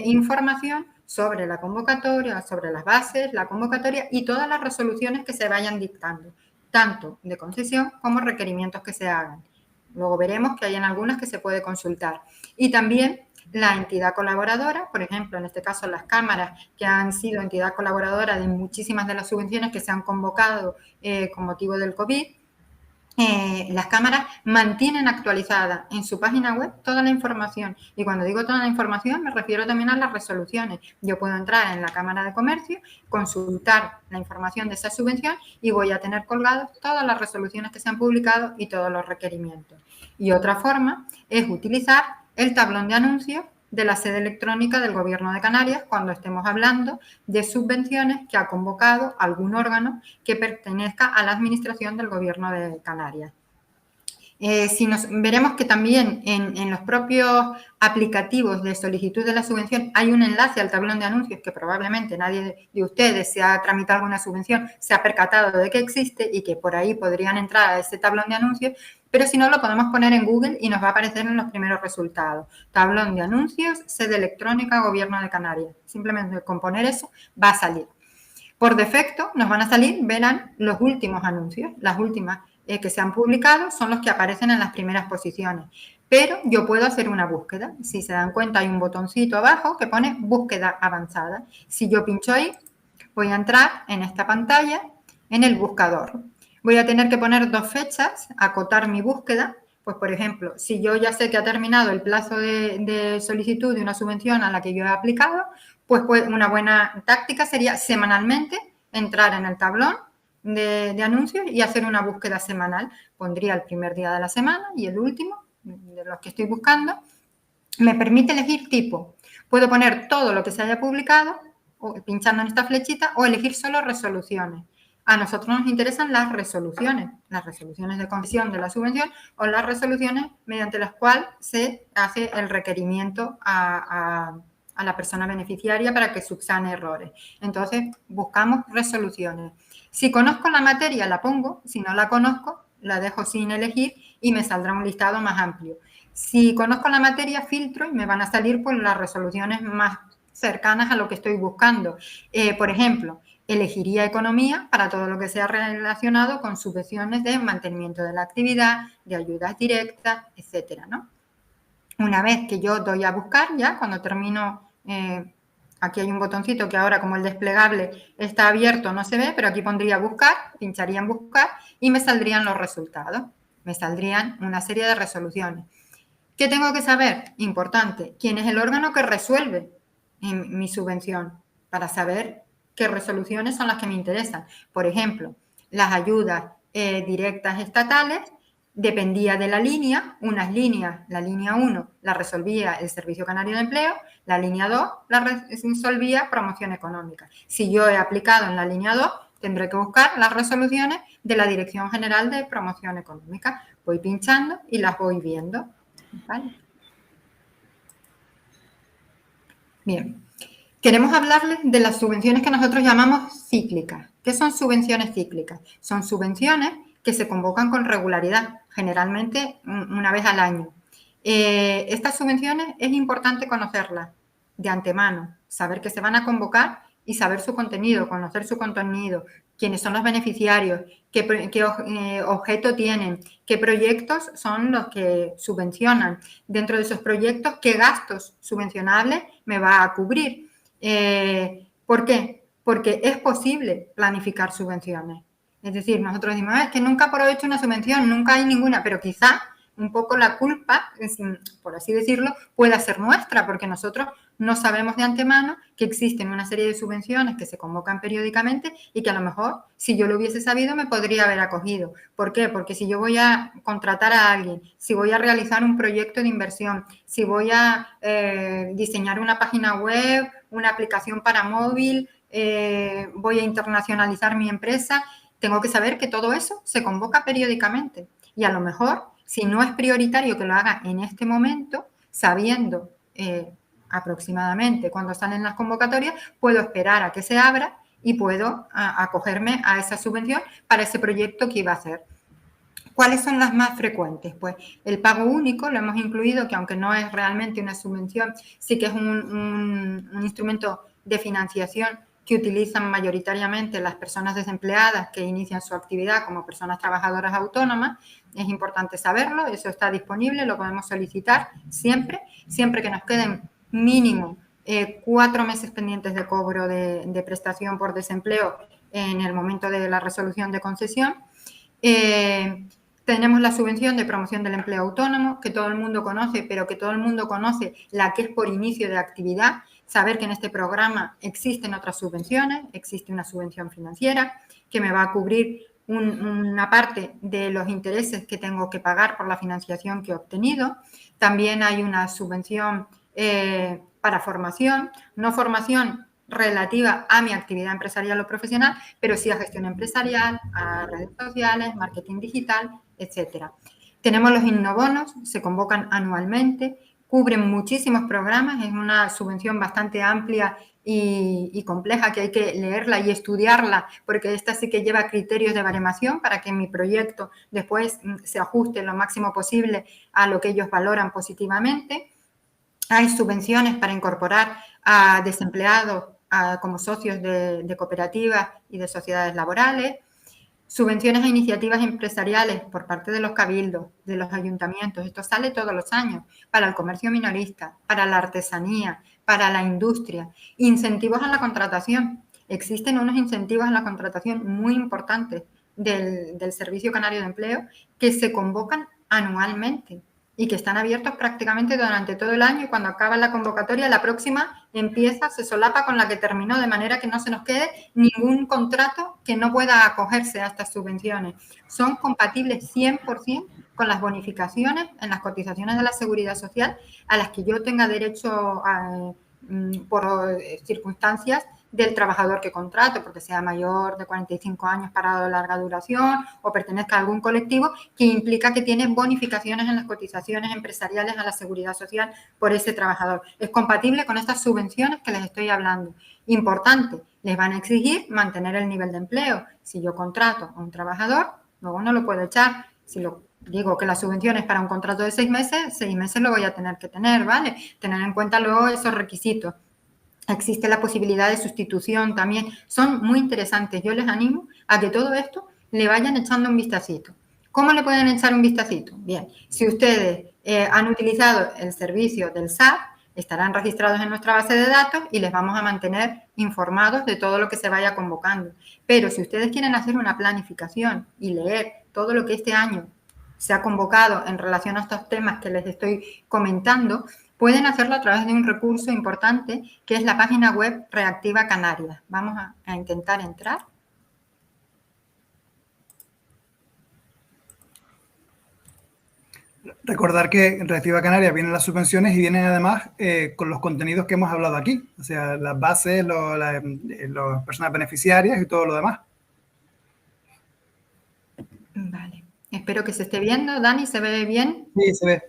información sobre la convocatoria, sobre las bases, la convocatoria y todas las resoluciones que se vayan dictando, tanto de concesión como requerimientos que se hagan. Luego veremos que hay en algunas que se puede consultar. Y también la entidad colaboradora, por ejemplo, en este caso las cámaras que han sido entidad colaboradora de muchísimas de las subvenciones que se han convocado con motivo del COVID, las cámaras mantienen actualizada en su página web toda la información. Y cuando digo toda la información me refiero también a las resoluciones. Yo puedo entrar en la Cámara de Comercio, consultar la información de esa subvención y voy a tener colgadas todas las resoluciones que se han publicado y todos los requerimientos. Y otra forma es utilizar el tablón de anuncios de la sede electrónica del Gobierno de Canarias cuando estemos hablando de subvenciones que ha convocado algún órgano que pertenezca a la administración del Gobierno de Canarias. Veremos que también en los propios aplicativos de solicitud de la subvención hay un enlace al tablón de anuncios que probablemente nadie de ustedes, si ha tramitado alguna subvención, se ha percatado de que existe y que por ahí podrían entrar a ese tablón de anuncios, pero si no lo podemos poner en Google y nos va a aparecer en los primeros resultados. Tablón de anuncios, sede electrónica, Gobierno de Canarias. Simplemente con poner eso va a salir. Por defecto nos van a salir, verán, los últimos anuncios, las últimas que se han publicado son los que aparecen en las primeras posiciones. Pero yo puedo hacer una búsqueda. Si se dan cuenta hay un botoncito abajo que pone búsqueda avanzada. Si yo pincho ahí, voy a entrar en esta pantalla en el buscador. Voy a tener que poner 2 fechas, acotar mi búsqueda. Pues, por ejemplo, si yo ya sé que ha terminado el plazo de solicitud de una subvención a la que yo he aplicado, pues una buena táctica sería semanalmente entrar en el tablón de anuncios y hacer una búsqueda semanal. Pondría el primer día de la semana y el último de los que estoy buscando. Me permite elegir tipo. Puedo poner todo lo que se haya publicado, pinchando en esta flechita, o elegir solo resoluciones. A nosotros nos interesan las resoluciones de concesión de la subvención o las resoluciones mediante las cuales se hace el requerimiento a la persona beneficiaria para que subsane errores. Entonces, buscamos resoluciones. Si conozco la materia, la pongo. Si no la conozco, la dejo sin elegir y me saldrá un listado más amplio. Si conozco la materia, filtro y me van a salir pues, las resoluciones más cercanas a lo que estoy buscando. Por ejemplo, elegiría economía para todo lo que sea relacionado con subvenciones de mantenimiento de la actividad, de ayudas directas, etcétera, ¿no? Una vez que yo doy a buscar, ya cuando termino, aquí hay un botoncito que ahora como el desplegable está abierto no se ve, pero aquí pondría buscar, pincharía en buscar y me saldrían los resultados. Me saldrían una serie de resoluciones. ¿Qué tengo que saber? Importante, ¿quién es el órgano que resuelve mi subvención? Para saber qué resoluciones son las que me interesan. Por ejemplo, las ayudas directas estatales dependía de la línea. Unas líneas, la línea 1 la resolvía el Servicio Canario de Empleo, la línea 2 la resolvía Promoción Económica. Si yo he aplicado en la línea 2, tendré que buscar las resoluciones de la Dirección General de Promoción Económica. Voy pinchando y las voy viendo. ¿Vale? Bien. Queremos hablarles de las subvenciones que nosotros llamamos cíclicas. ¿Qué son subvenciones cíclicas? Son subvenciones que se convocan con regularidad, generalmente una vez al año. Estas subvenciones es importante conocerlas de antemano, saber que se van a convocar y saber su contenido, conocer su contenido, quiénes son los beneficiarios, qué objeto tienen, qué proyectos son los que subvencionan. Dentro de esos proyectos, qué gastos subvencionables me va a cubrir. ¿Por qué? Porque es posible planificar subvenciones. Es decir, nosotros decimos, es que nunca aprovecho una subvención, nunca hay ninguna, pero quizá un poco la culpa, por así decirlo, pueda ser nuestra, porque nosotros no sabemos de antemano que existen una serie de subvenciones que se convocan periódicamente y que a lo mejor, si yo lo hubiese sabido, me podría haber acogido. ¿Por qué? Porque si yo voy a contratar a alguien, si voy a realizar un proyecto de inversión, si voy a diseñar una página web, una aplicación para móvil, voy a internacionalizar mi empresa, tengo que saber que todo eso se convoca periódicamente. Y a lo mejor, si no es prioritario que lo haga en este momento, sabiendo aproximadamente cuando salen las convocatorias, puedo esperar a que se abra y puedo acogerme a esa subvención para ese proyecto que iba a hacer. ¿Cuáles son las más frecuentes? Pues el pago único lo hemos incluido, que aunque no es realmente una subvención, sí que es un instrumento de financiación que utilizan mayoritariamente las personas desempleadas que inician su actividad como personas trabajadoras autónomas. Es importante saberlo, eso está disponible, lo podemos solicitar siempre que nos queden mínimo 4 meses pendientes de cobro de prestación por desempleo en el momento de la resolución de concesión. Tenemos la subvención de promoción del empleo autónomo, que todo el mundo conoce, pero que todo el mundo conoce la que es por inicio de actividad. Saber que en este programa existen otras subvenciones, existe una subvención financiera que me va a cubrir una parte de los intereses que tengo que pagar por la financiación que he obtenido. También hay una subvención para formación, no formación relativa a mi actividad empresarial o profesional, pero sí a gestión empresarial, a redes sociales, marketing digital, etcétera. Tenemos los innobonos, se convocan anualmente, cubren muchísimos programas, es una subvención bastante amplia y compleja que hay que leerla y estudiarla, porque esta sí que lleva criterios de baremación para que mi proyecto después se ajuste lo máximo posible a lo que ellos valoran positivamente. Hay subvenciones para incorporar a desempleados como socios de cooperativas y de sociedades laborales, subvenciones a iniciativas empresariales por parte de los cabildos, de los ayuntamientos, esto sale todos los años, para el comercio minorista, para la artesanía, para la industria, incentivos a la contratación. Existen unos incentivos a la contratación muy importantes del Servicio Canario de Empleo que se convocan anualmente y que están abiertos prácticamente durante todo el año, y cuando acaba la convocatoria, la próxima empieza, se solapa con la que terminó, de manera que no se nos quede ningún contrato que no pueda acogerse a estas subvenciones. Son compatibles 100% con las bonificaciones en las cotizaciones de la Seguridad Social a las que yo tenga derecho por circunstancias del trabajador que contrato, porque sea mayor de 45 años, parado de larga duración o pertenezca a algún colectivo, que implica que tiene bonificaciones en las cotizaciones empresariales a la Seguridad Social por ese trabajador. Es compatible con estas subvenciones que les estoy hablando. Importante, les van a exigir mantener el nivel de empleo. Si yo contrato a un trabajador, luego no lo puedo echar. Si lo digo que la subvención es para un contrato de 6 meses lo voy a tener que tener, ¿vale? Tener en cuenta luego esos requisitos. Existe la posibilidad de sustitución también. Son muy interesantes. Yo les animo a que todo esto le vayan echando un vistacito. ¿Cómo le pueden echar un vistacito? Bien, si ustedes han utilizado el servicio del SAP, estarán registrados en nuestra base de datos y les vamos a mantener informados de todo lo que se vaya convocando. Pero si ustedes quieren hacer una planificación y leer todo lo que este año se ha convocado en relación a estos temas que les estoy comentando, pueden hacerlo a través de un recurso importante que es la página web Reactiva Canarias. Vamos a intentar entrar. Recordar que en Reactiva Canarias vienen las subvenciones y vienen además con los contenidos que hemos hablado aquí, o sea, las bases, las personas beneficiarias y todo lo demás. Vale, espero que se esté viendo. Dani, ¿se ve bien? Sí, se ve.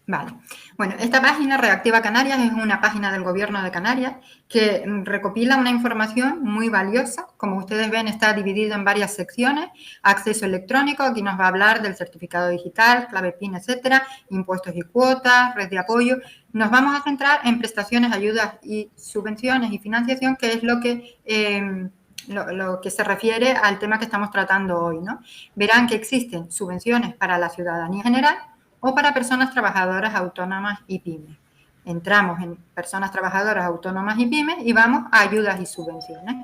Vale. Bueno, esta página, Reactiva Canarias, es una página del Gobierno de Canarias que recopila una información muy valiosa. Como ustedes ven, está dividido en varias secciones. Acceso electrónico, aquí nos va a hablar del certificado digital, clave PIN, etcétera, impuestos y cuotas, red de apoyo. Nos vamos a centrar en prestaciones, ayudas y subvenciones y financiación, que es lo que se refiere al tema que estamos tratando hoy, ¿no? Verán que existen subvenciones para la ciudadanía general o para personas trabajadoras autónomas y pymes. Entramos en personas trabajadoras autónomas y pymes y vamos a ayudas y subvenciones.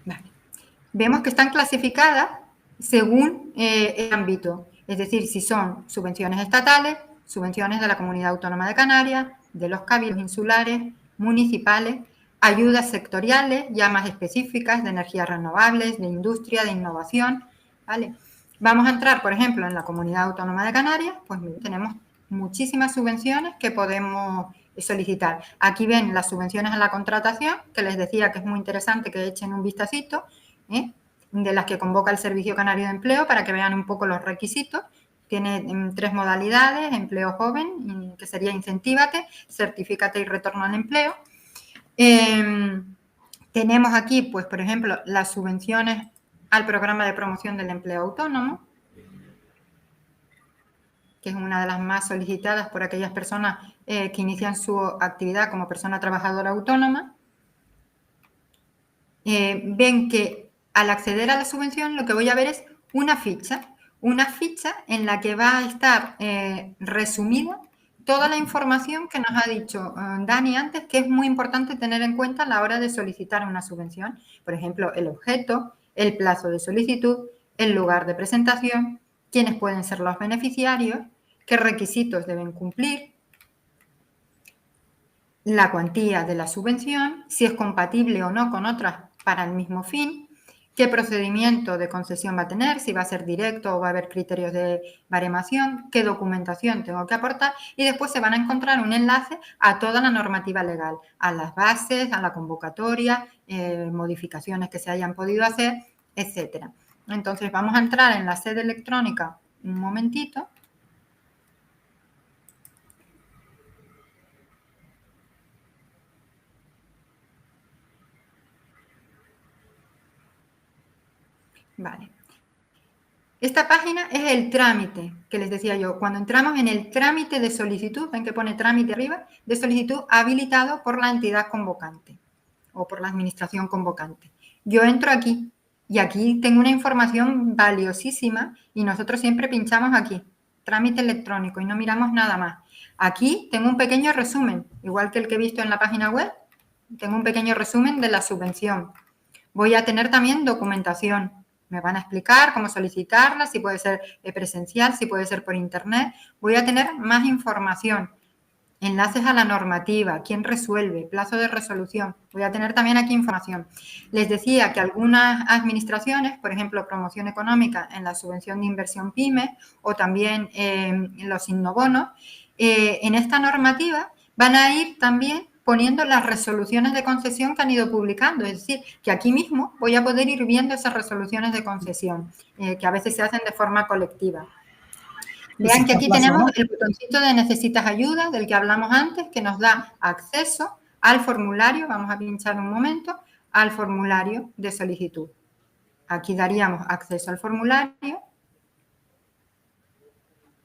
Vale. Vemos que están clasificadas según el ámbito, es decir, si son subvenciones estatales, subvenciones de la Comunidad Autónoma de Canarias, de los cabildos insulares, municipales, ayudas sectoriales ya más específicas de energías renovables, de industria, de innovación, ¿vale? Vamos a entrar, por ejemplo, en la Comunidad Autónoma de Canarias, pues tenemos muchísimas subvenciones que podemos solicitar. Aquí ven las subvenciones a la contratación, que les decía que es muy interesante que echen un vistacito, de las que convoca el Servicio Canario de Empleo para que vean un poco los requisitos. Tiene 3 modalidades: empleo joven, que sería Incentívate, Certifícate y Retorno al Empleo. Tenemos aquí, pues, por ejemplo, las subvenciones al programa de promoción del empleo autónomo, que es una de las más solicitadas por aquellas personas que inician su actividad como persona trabajadora autónoma. Ven que al acceder a la subvención lo que voy a ver es una ficha en la que va a estar resumida toda la información que nos ha dicho Dani antes, que es muy importante tener en cuenta a la hora de solicitar una subvención. Por ejemplo, el objeto, el plazo de solicitud, el lugar de presentación, quiénes pueden ser los beneficiarios, qué requisitos deben cumplir, la cuantía de la subvención, si es compatible o no con otras para el mismo fin, qué procedimiento de concesión va a tener, si va a ser directo o va a haber criterios de baremación, qué documentación tengo que aportar, y después se van a encontrar un enlace a toda la normativa legal, a las bases, a la convocatoria, modificaciones que se hayan podido hacer, etcétera. Entonces vamos a entrar en la sede electrónica un momentito. Vale. Esta página es el trámite que les decía yo. Cuando entramos en el trámite de solicitud, ven que pone trámite arriba, de solicitud habilitado por la entidad convocante o por la administración convocante. Yo entro aquí y aquí tengo una información valiosísima y nosotros siempre pinchamos aquí, trámite electrónico, y no miramos nada más. Aquí tengo un pequeño resumen, igual que el que he visto en la página web, tengo un pequeño resumen de la subvención. Voy a tener también documentación. Me van a explicar cómo solicitarla, si puede ser presencial, si puede ser por internet. Voy a tener más información. Enlaces a la normativa, quién resuelve, plazo de resolución. Voy a tener también aquí información. Les decía que algunas administraciones, por ejemplo, promoción económica en la subvención de inversión PYME o también los innobonos, en esta normativa van a ir también poniendo las resoluciones de concesión que han ido publicando. Es decir, que aquí mismo voy a poder ir viendo esas resoluciones de concesión, que a veces se hacen de forma colectiva. Vean que aquí tenemos el botoncito de necesitas ayuda, del que hablamos antes, que nos da acceso al formulario. Vamos a pinchar un momento, al formulario de solicitud. Aquí daríamos acceso al formulario.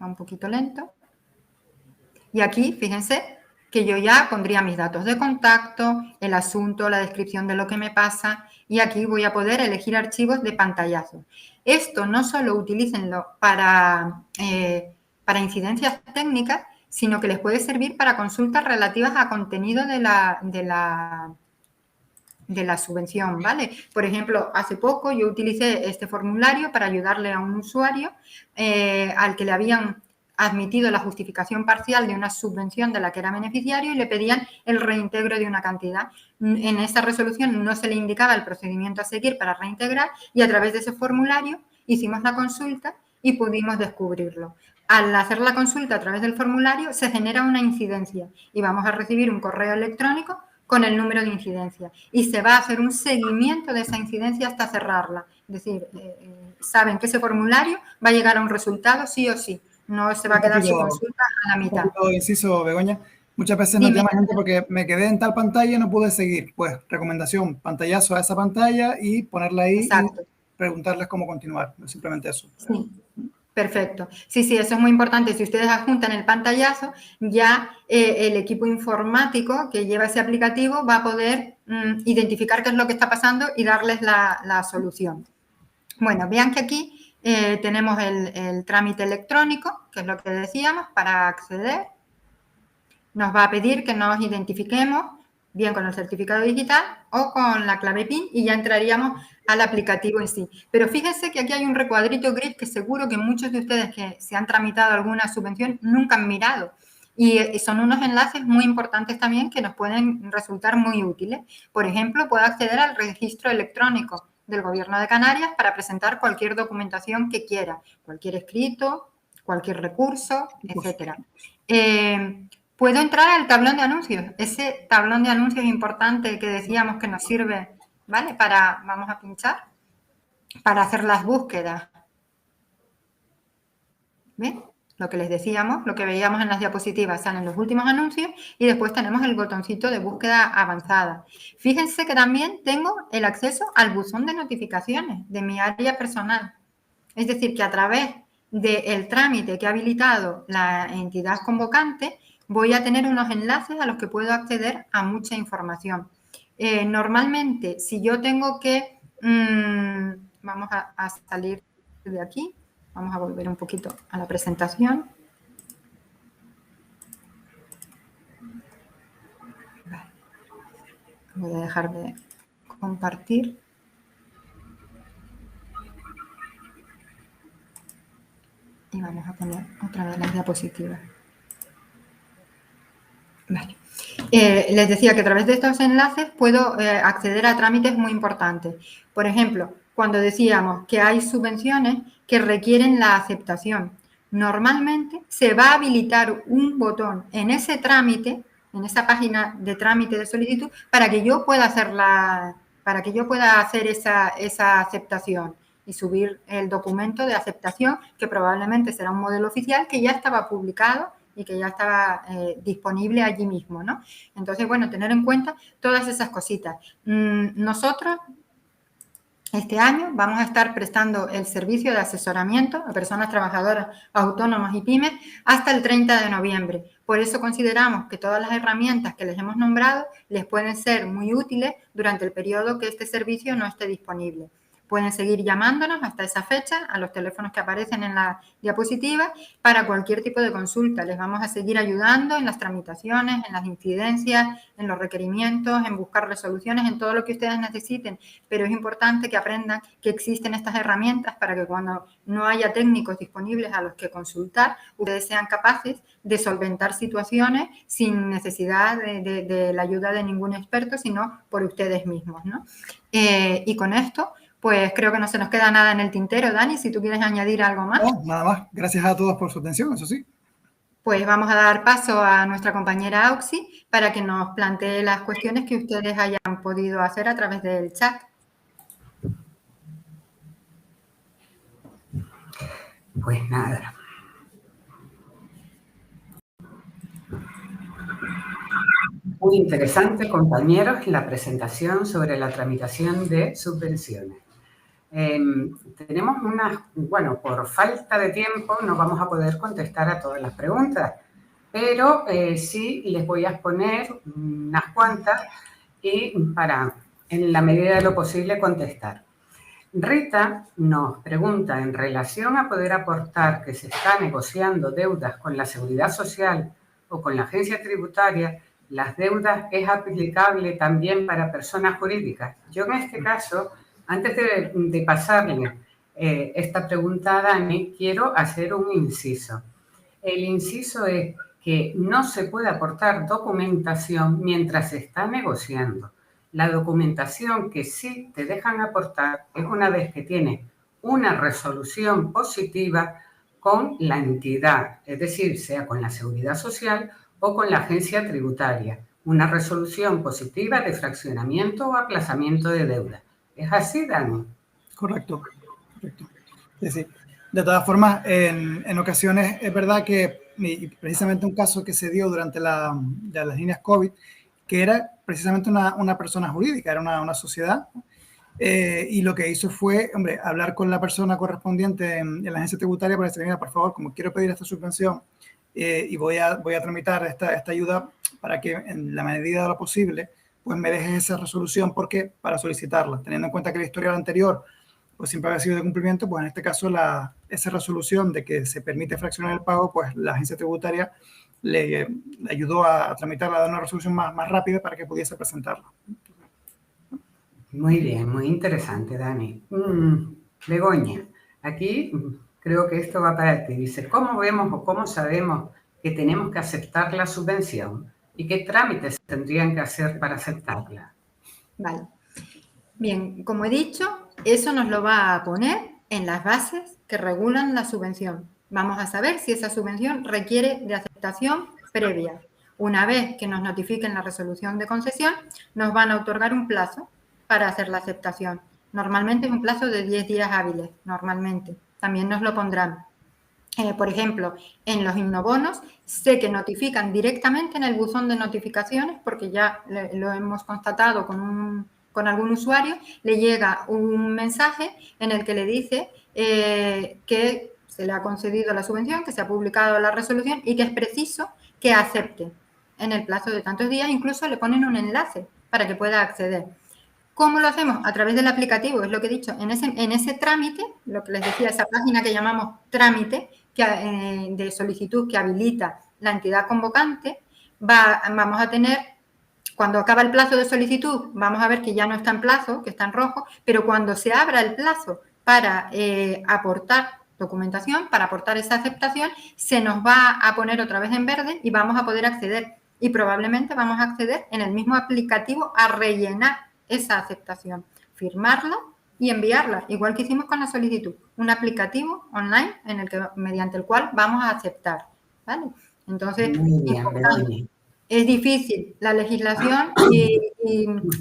Va un poquito lento. Y aquí, fíjense, que yo ya pondría mis datos de contacto, el asunto, la descripción de lo que me pasa, y aquí voy a poder elegir archivos de pantallazo. Esto no solo utilícenlo para incidencias técnicas, sino que les puede servir para consultas relativas a contenido de la subvención, ¿vale? Por ejemplo, hace poco yo utilicé este formulario para ayudarle a un usuario al que le habían admitido la justificación parcial de una subvención de la que era beneficiario y le pedían el reintegro de una cantidad. En esa resolución no se le indicaba el procedimiento a seguir para reintegrar y a través de ese formulario hicimos la consulta y pudimos descubrirlo. Al hacer la consulta a través del formulario se genera una incidencia y vamos a recibir un correo electrónico con el número de incidencia y se va a hacer un seguimiento de esa incidencia hasta cerrarla. Es decir, saben que ese formulario va a llegar a un resultado sí o sí. No se va a quedar su consulta a la mitad. Un poquito inciso, Begoña. Muchas veces nos llama gente porque me quedé en tal pantalla y no pude seguir. Pues recomendación, pantallazo a esa pantalla y ponerla ahí. Exacto. Y preguntarles cómo continuar. Simplemente eso. Sí. Perfecto. Sí, sí, eso es muy importante. Si ustedes adjuntan el pantallazo, ya el equipo informático que lleva ese aplicativo va a poder identificar qué es lo que está pasando y darles la solución. Bueno, vean que aquí tenemos el trámite electrónico, que es lo que decíamos, para acceder. Nos va a pedir que nos identifiquemos bien con el certificado digital o con la clave PIN y ya entraríamos al aplicativo en sí. Pero fíjense que aquí hay un recuadrito gris que seguro que muchos de ustedes que se han tramitado alguna subvención nunca han mirado. Y son unos enlaces muy importantes también que nos pueden resultar muy útiles. Por ejemplo, puedo acceder al registro electrónico del Gobierno de Canarias para presentar cualquier documentación que quiera, cualquier escrito, cualquier recurso, etcétera. Puedo entrar al tablón de anuncios. Ese tablón de anuncios importante que decíamos que nos sirve, ¿vale? Vamos a pinchar, para hacer las búsquedas. ¿Ves? Lo que les decíamos, lo que veíamos en las diapositivas, salen los últimos anuncios y después tenemos el botoncito de búsqueda avanzada. Fíjense que también tengo el acceso al buzón de notificaciones de mi área personal. Es decir, que a través del trámite que ha habilitado la entidad convocante, voy a tener unos enlaces a los que puedo acceder a mucha información. Normalmente, si yo tengo que... vamos a salir de aquí. Vamos a volver un poquito a la presentación. Vale. Voy a dejar de compartir. Y vamos a poner otra vez las diapositivas. Vale. Les decía que a través de estos enlaces puedo acceder a trámites muy importantes. Por ejemplo, cuando decíamos que hay subvenciones que requieren la aceptación, normalmente se va a habilitar un botón en ese trámite, en esa página de trámite de solicitud, para que yo pueda hacer esa aceptación y subir el documento de aceptación, que probablemente será un modelo oficial que ya estaba publicado y que ya estaba disponible allí mismo, ¿no? Entonces, bueno, tener en cuenta todas esas cositas. Nosotros, este año, vamos a estar prestando el servicio de asesoramiento a personas trabajadoras autónomas y pymes hasta el 30 de noviembre. Por eso consideramos que todas las herramientas que les hemos nombrado les pueden ser muy útiles durante el periodo que este servicio no esté disponible. Pueden seguir llamándonos hasta esa fecha a los teléfonos que aparecen en la diapositiva para cualquier tipo de consulta. Les vamos a seguir ayudando en las tramitaciones, en las incidencias, en los requerimientos, en buscar resoluciones, en todo lo que ustedes necesiten. Pero es importante que aprendan que existen estas herramientas para que cuando no haya técnicos disponibles a los que consultar, ustedes sean capaces de solventar situaciones sin necesidad de la ayuda de ningún experto, sino por ustedes mismos, ¿no? Y con esto, pues creo que no se nos queda nada en el tintero. Dani, si tú quieres añadir algo más. No, nada más. Gracias a todos por su atención, eso sí. Pues vamos a dar paso a nuestra compañera Auxi para que nos plantee las cuestiones que ustedes hayan podido hacer a través del chat. Pues nada. Muy interesante, compañeros, la presentación sobre la tramitación de subvenciones. Tenemos bueno, por falta de tiempo no vamos a poder contestar a todas las preguntas, pero sí les voy a exponer unas cuantas y para, en la medida de lo posible, contestar. Rita nos pregunta, en relación a poder aportar que se está negociando deudas con la Seguridad Social o con la Agencia Tributaria, ¿las deudas es aplicable también para personas jurídicas? Yo en este caso, antes de pasarle esta pregunta a Dani, quiero hacer un inciso. El inciso es que no se puede aportar documentación mientras se está negociando. La documentación que sí te dejan aportar es una vez que tienes una resolución positiva con la entidad, es decir, sea con la Seguridad Social o con la agencia tributaria. Una resolución positiva de fraccionamiento o aplazamiento de deuda. ¿Es así, Dani? Correcto, correcto. Sí, sí. De todas formas, en ocasiones es verdad que precisamente un caso que se dio durante las líneas COVID, que era precisamente una persona jurídica, era una sociedad, y lo que hizo fue, hombre, hablar con la persona correspondiente en la agencia tributaria para decirle, mira, por favor, como quiero pedir esta subvención y voy a tramitar esta ayuda para que en la medida de lo posible, pues me dejes esa resolución, porque para solicitarla, teniendo en cuenta que la historia anterior pues siempre había sido de cumplimiento, pues en este caso esa resolución de que se permite fraccionar el pago, pues la agencia tributaria le ayudó a tramitarla, a dar una resolución más rápida para que pudiese presentarla. Muy bien, muy interesante, Dani. Begoña, aquí creo que esto va para ti. Dice, ¿cómo vemos o cómo sabemos que tenemos que aceptar la subvención? ¿Y qué trámites tendrían que hacer para aceptarla? Vale. Bien, como he dicho, eso nos lo va a poner en las bases que regulan la subvención. Vamos a saber si esa subvención requiere de aceptación previa. Una vez que nos notifiquen la resolución de concesión, nos van a otorgar un plazo para hacer la aceptación. Normalmente es un plazo de 10 días hábiles, normalmente. También nos lo pondrán. Por ejemplo, en los hipnobonos sé que notifican directamente en el buzón de notificaciones, porque ya lo hemos constatado con algún usuario, le llega un mensaje en el que le dice que se le ha concedido la subvención, que se ha publicado la resolución y que es preciso que acepte en el plazo de tantos días. Incluso le ponen un enlace para que pueda acceder. ¿Cómo lo hacemos? A través del aplicativo, es lo que he dicho. En ese trámite, lo que les decía, esa página que llamamos trámite, de solicitud que habilita la entidad convocante, vamos a tener, cuando acaba el plazo de solicitud, vamos a ver que ya no está en plazo, que está en rojo, pero cuando se abra el plazo para aportar documentación, para aportar esa aceptación, se nos va a poner otra vez en verde y vamos a poder acceder. Y probablemente vamos a acceder en el mismo aplicativo a rellenar esa aceptación, firmarla y enviarla, igual que hicimos con la solicitud, un aplicativo online mediante el cual vamos a aceptar, ¿vale? Entonces, es difícil la legislación y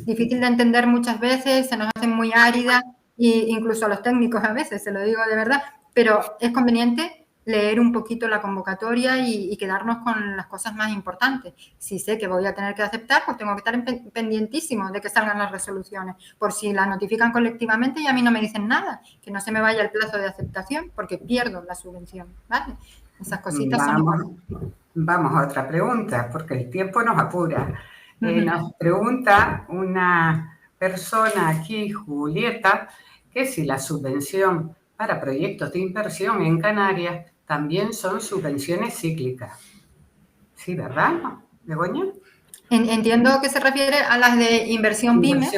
difícil de entender muchas veces, se nos hace muy árida, e incluso a los técnicos a veces, se lo digo de verdad, pero es conveniente leer un poquito la convocatoria y quedarnos con las cosas más importantes. Si sé que voy a tener que aceptar, pues tengo que estar pendientísimo de que salgan las resoluciones, por si las notifican colectivamente y a mí no me dicen nada, que no se me vaya el plazo de aceptación porque pierdo la subvención, ¿vale? Esas cositas son importantes. Vamos a otra pregunta, porque el tiempo nos apura. Nos pregunta una persona aquí, Julieta, que si la subvención para proyectos de inversión en Canarias también son subvenciones cíclicas. Sí, ¿verdad, Begoña? Entiendo que se refiere a las de inversión PYME,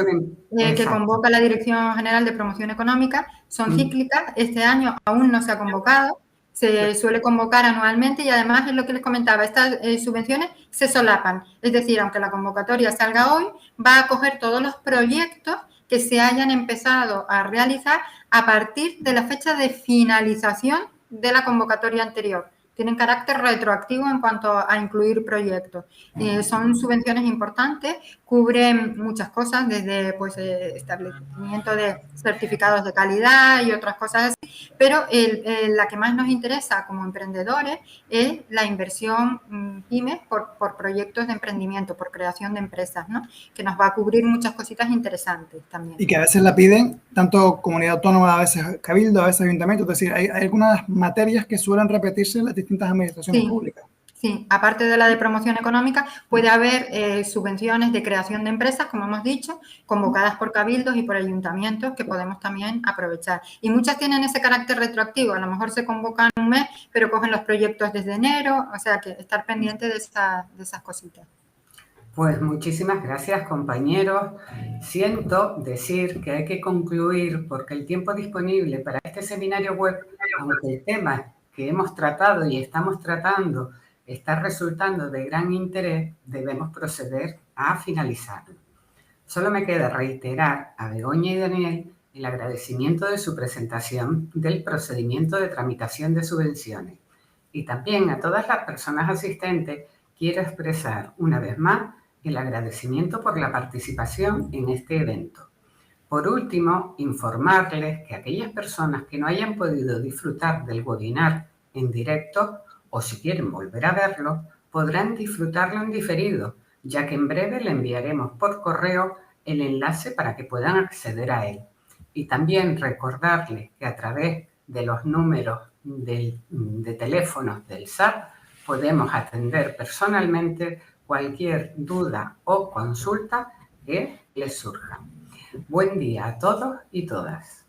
que convoca la Dirección General de Promoción Económica. Son cíclicas. Este año aún no se ha convocado. Se suele convocar anualmente y además es lo que les comentaba, estas subvenciones se solapan. Es decir, aunque la convocatoria salga hoy, va a coger todos los proyectos que se hayan empezado a realizar a partir de la fecha de finalización de la convocatoria anterior. Tienen carácter retroactivo en cuanto a incluir proyectos. Son subvenciones importantes, cubren muchas cosas, desde pues, establecimiento de certificados de calidad y otras cosas así, pero la que más nos interesa como emprendedores es la inversión PYME por proyectos de emprendimiento, por creación de empresas, ¿no? Que nos va a cubrir muchas cositas interesantes también. Y que a veces la piden tanto comunidad autónoma, a veces cabildo, a veces ayuntamiento, es decir, hay algunas materias que suelen repetirse en las distintas administraciones públicas. Sí, aparte de la de promoción económica, puede haber subvenciones de creación de empresas, como hemos dicho, convocadas por cabildos y por ayuntamientos que podemos también aprovechar. Y muchas tienen ese carácter retroactivo, a lo mejor se convocan un mes, pero cogen los proyectos desde enero, o sea que estar pendiente de esas cositas. Pues muchísimas gracias, compañeros. Siento decir que hay que concluir porque el tiempo disponible para este seminario web, aunque el tema que hemos tratado y estamos tratando está resultando de gran interés, debemos proceder a finalizarlo. Solo me queda reiterar a Begoña y Daniel el agradecimiento de su presentación del procedimiento de tramitación de subvenciones. Y también a todas las personas asistentes quiero expresar una vez más el agradecimiento por la participación en este evento. Por último, informarles que aquellas personas que no hayan podido disfrutar del webinar en directo o si quieren volver a verlo, podrán disfrutarlo en diferido, ya que en breve le enviaremos por correo el enlace para que puedan acceder a él. Y también recordarles que a través de los números de teléfonos del SAT podemos atender personalmente cualquier duda o consulta que les surja. Buen día a todos y todas.